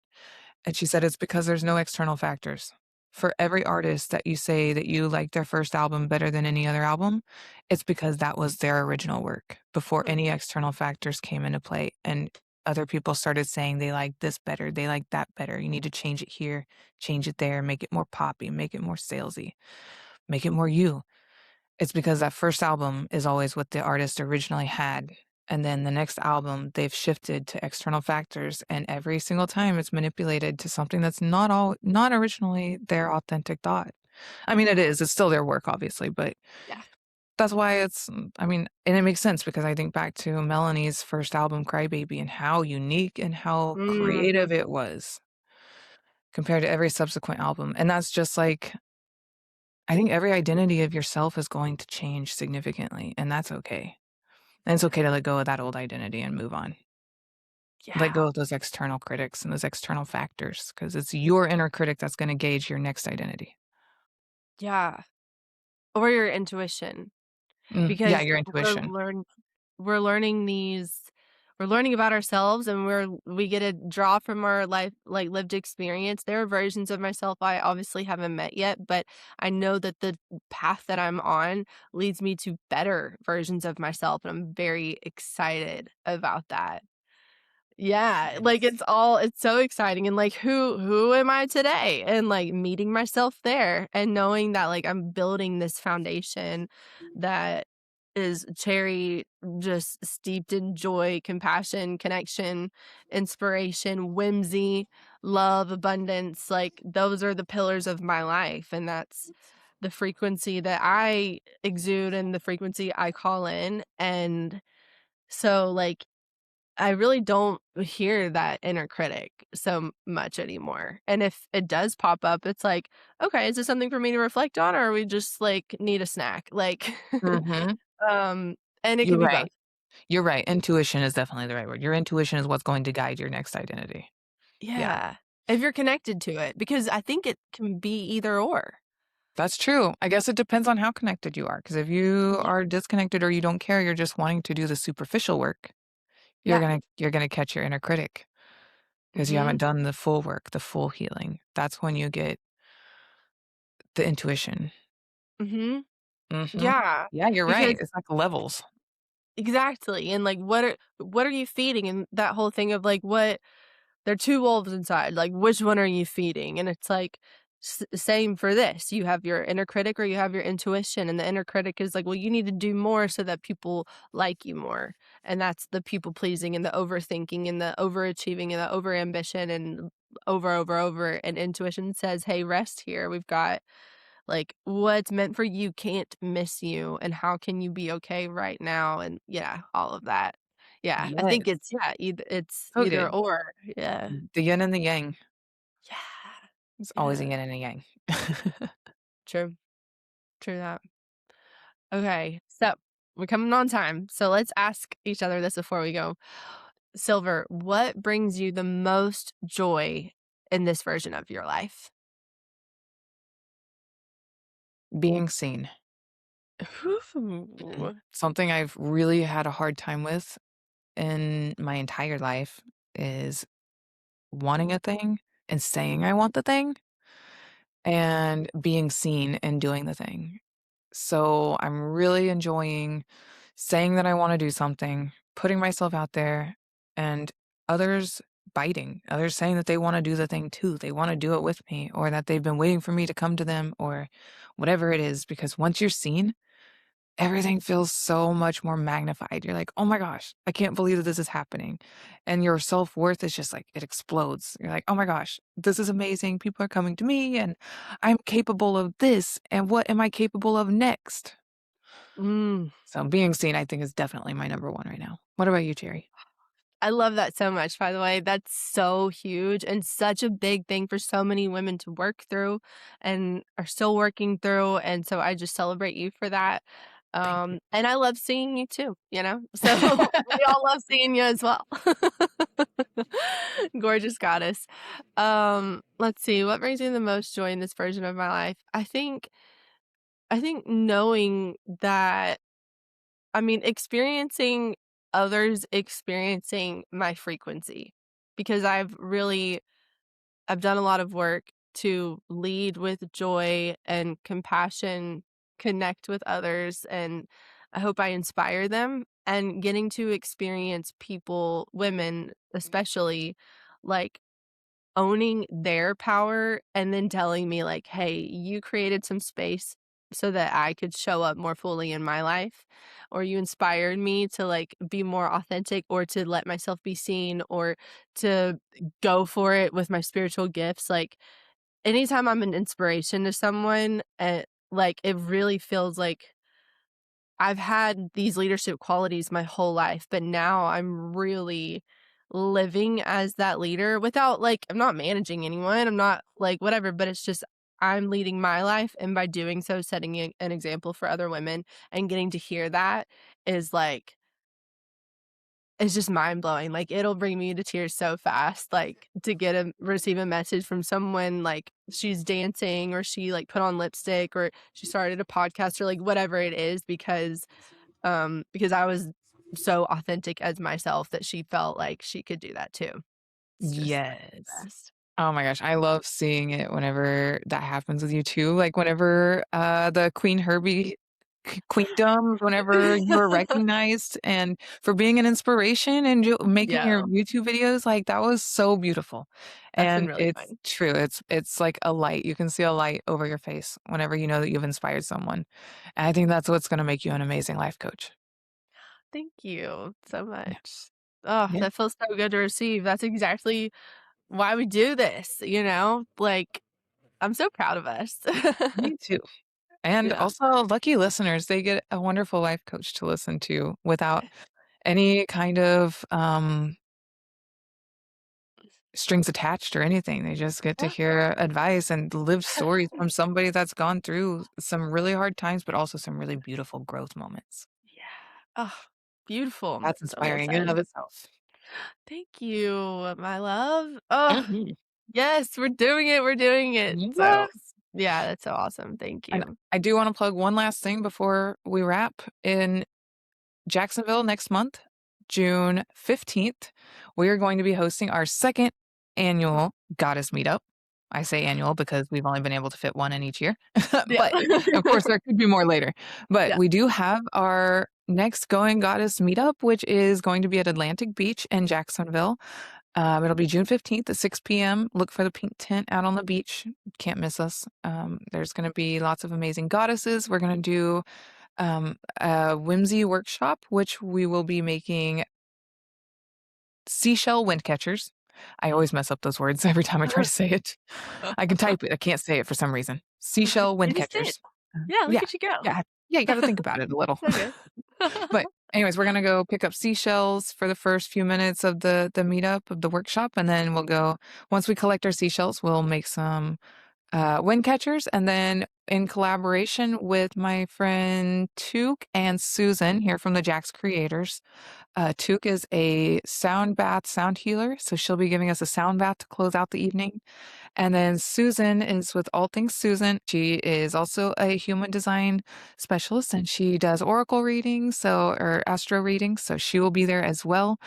And she said, it's because there's no external factors. For every artist that you say that you like their first album better than any other album, it's because that was their original work before any external factors came into play. And other people started saying they like this better, they like that better. You need to change it here, change it there, make it more poppy, make it more salesy, make it more you. It's because that first album is always what the artist originally had. And then the next album, they've shifted to external factors, and every single time it's manipulated to something that's not originally their authentic thought. I mean, it is. It's still their work, obviously, but Yeah. that's why I mean, and it makes sense because I think back to Melanie's first album, Crybaby, and how unique and how Mm, creative it was compared to every subsequent album. And that's just like I think every identity of yourself is going to change significantly, and that's okay. And it's okay to let go of that old identity and move on. Let yeah. go of those external critics and those external factors because it's your inner critic that's going to gauge your next identity. Yeah. Or your intuition. Yeah, Because your intuition. we're learning these we're learning about ourselves and we get a draw from our life like lived experience. There are versions of myself I obviously haven't met yet, but I know that the path that I'm on leads me to better versions of myself and I'm very excited about that. Yeah, like Yes. it's so exciting and like who am I today? And like meeting myself there and knowing that like I'm building this foundation that is just steeped in joy, compassion, connection, inspiration, whimsy, love, abundance. Like those are the pillars of my life and that's the frequency that I exude and the frequency I call in and so like I really don't hear that inner critic so much anymore. And if it does pop up, it's like, okay, is this something for me to reflect on or we just like need a snack? Like Mhm. um and it You're can be both. right. You're right. Intuition is definitely the right word. Your intuition is what's going to guide your next identity. Yeah, Yeah. If you're connected to it because I think it can be either or. that's true. I guess it depends on how connected you are. Because if you Yeah. are disconnected or you don't care, you're just wanting to do the superficial work, Yeah. you're gonna catch your inner critic. 'Cause you haven't Mhm. done the full work, the full healing. That's when you get the intuition. Mhm. Mhm. Yeah. Yeah, you're right. Because It's like levels. exactly. And like what are you feeding and that whole thing of like what there are 2 wolves inside, like, which one are you feeding? And it's like, same for this. You have your inner critic or you have your intuition, and the inner critic is like, "Well, you need to do more so that people like you more." And that's the people pleasing and the overthinking and the overachieving and the overambition and over. And intuition says, hey, rest here. We've got like what's meant for you can't miss you. And how can you be okay right now? And yeah, all of that. Yeah. I think Yes. it's, yeah, it's So either good. or. Yeah. The yin and the yang. Yeah. It's always a Yeah. yin and a yang. True. True that. Okay. So we're coming on time. So let's ask each other this before we go. Silver, what brings you the most joy in this version of your life? Being seen. Ooh. Something I've really had a hard time with in my entire life is wanting a thing and saying I want the thing and being seen and doing the thing. So I'm really enjoying saying that I want to do something, putting myself out there, and others biting, others saying that they want to do the thing too. They want to do it with me, or that they've been waiting for me to come to them, or whatever it is. Because once you're seen, everything feels so much more magnified. You're like, "Oh my gosh, I can't believe that this is happening." And your self-worth is just like it explodes. You're like, "Oh my gosh, this is amazing. People are coming to me and I'm capable of this. And what am I capable of next?" Mm. So being seen, I think, is definitely my number one right now. What about you, Jerry? I love that so much, by the way. That's so huge and such a big thing for so many women to work through and are still working through. And so I just celebrate you for that. Thank you. And I love seeing you too, you know? So we all love seeing you as well. Gorgeous goddess. Let's see, what brings me the most joy in this version of my life? I think knowing that experiencing others experiencing my frequency because I've done a lot of work to lead with joy and compassion, connect with others, and I hope I inspire them. And getting to experience people, women especially, like owning their power and then telling me like, "Hey, you created some space so that I could show up more fully in my life," or you inspired me to like be more authentic or to let myself be seen or to go for it with my spiritual gifts. Like anytime I'm an inspiration to someone, like it really feels like I've had these leadership qualities my whole life, but now I'm really living as that leader without like I'm not managing anyone. I'm not like whatever, but it's just I'm leading my life and by doing so setting an example for other women and getting to hear that is like it's just mind blowing. Like it'll bring me to tears so fast. Like to receive a message from someone like she's dancing or she like put on lipstick or she started a podcast or like whatever it is because I was so authentic as myself that she felt like she could do that too. It's just like the Yes. best. Oh my gosh, I love seeing it whenever that happens with you too. Like whenever the Queen Herbie Queendom, whenever you were recognized and for being an inspiration and making Yeah, your YouTube videos, like that was so beautiful. that's been And really it's fun. true. It's like a light. You can see a light over your face whenever you know that you've inspired someone. And I think that's what's going to make you an amazing life coach. Thank you so Yeah. much. Oh, Yeah. that feels so good to receive. That's exactly why we do this, you know? Like, I'm so proud of us. Me too. And Yeah. also lucky listeners, they get a wonderful life coach to listen to without any kind of strings attached or anything. They just get to Yeah. hear advice and lived stories from somebody that's gone through some really hard times, but also some really beautiful growth moments. Yeah. Oh, beautiful. That's So well inspiring in and said. of itself. Thank you, my love. Oh, Mhm. yes, we're doing it. We're doing it. So, Yes. yeah, that's so awesome. Thank And you. I do want to plug one last thing before we wrap. In Jacksonville next month, June 15th, we are going to be hosting our second annual Goddess Meetup. I say annual because we've only been able to fit one in each year. Yeah. But of course, there could be more later. But Yeah. we do have our next Going Goddess Meetup, which is going to be at Atlantic Beach in Jacksonville. It'll be June 15th at 6 p.m. Look for the pink tent out on the beach. Can't miss us. There's going to be lots of amazing goddesses. We're going to do a whimsy workshop, which we will be making seashell wind catchers. I always mess up those words every time I try to say it. I can type it, I can't say it for some reason. Seashell You wind just did. catchers. Yeah, look Yeah, at you go. yeah, yeah, you gotta think about it a little. So good. But anyways, we're gonna go pick up seashells for the first few minutes of the meetup of the workshop, and then we'll go once we collect our seashells, we'll make some wind catchers, and then in collaboration with my friend Took and Susan here from the Jax Creators. Took is a sound bath sound healer, so she'll be giving us a sound bath to close out the evening. And then Susan is with All Things Susan. She is also a human design specialist, and she does oracle readings, or astro readings, so she will be there as well.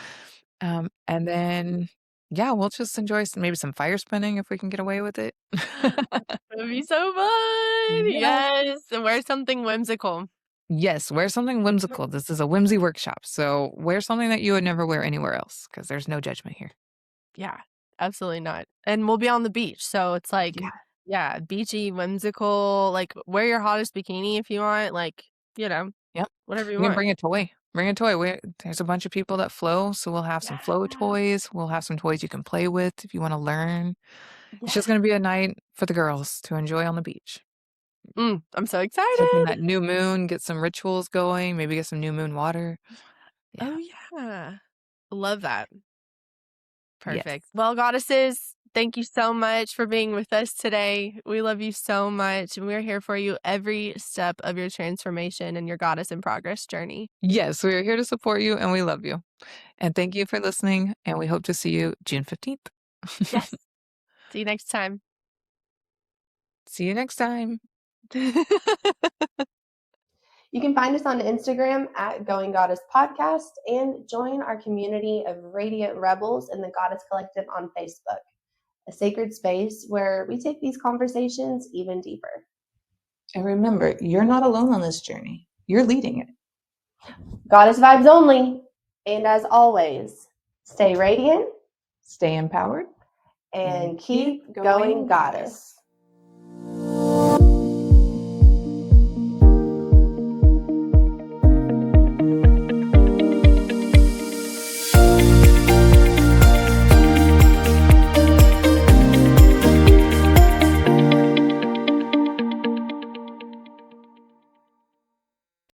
And then, yeah, we'll just enjoy maybe some fire spinning if we can get away with it. That'd be so fun. Yes. Yes. And wear something whimsical. Yes, wear something whimsical. This is a whimsy workshop, so wear something that you would never wear anywhere else because there's no judgment here. Yeah, absolutely not. And we'll be on the beach. So it's like, yeah, beachy, whimsical, like wear your hottest bikini if you want, like, Yep. whatever you You can want. bring a toy. Bring a toy. There's a bunch of people that flow, so we'll have some flow toys. We'll have some toys you can play with if you want to learn. It's just going to be a night for the girls to enjoy on the beach. I'm so Hoping excited. that new moon, get some rituals going, maybe get some new moon water. Yeah. Oh, yeah. Love that. Yes. Perfect. Well, goddesses, thank you so much for being with us today. We love you so much, and we're here for you every step of your transformation and your goddess in progress journey. Yes, we are here to support you, and we love you. And thank you for listening, and we hope to see you June 15th. Yes. See you next time. See you next time. You can find us on Instagram at Going Goddess Podcast and join our community of radiant rebels in the Goddess Collective on Facebook, a sacred space where we take these conversations even deeper. And remember, you're not alone on this journey. You're leading it. Goddess vibes only. And as always, stay radiant, Stay empowered, and keep going goddess.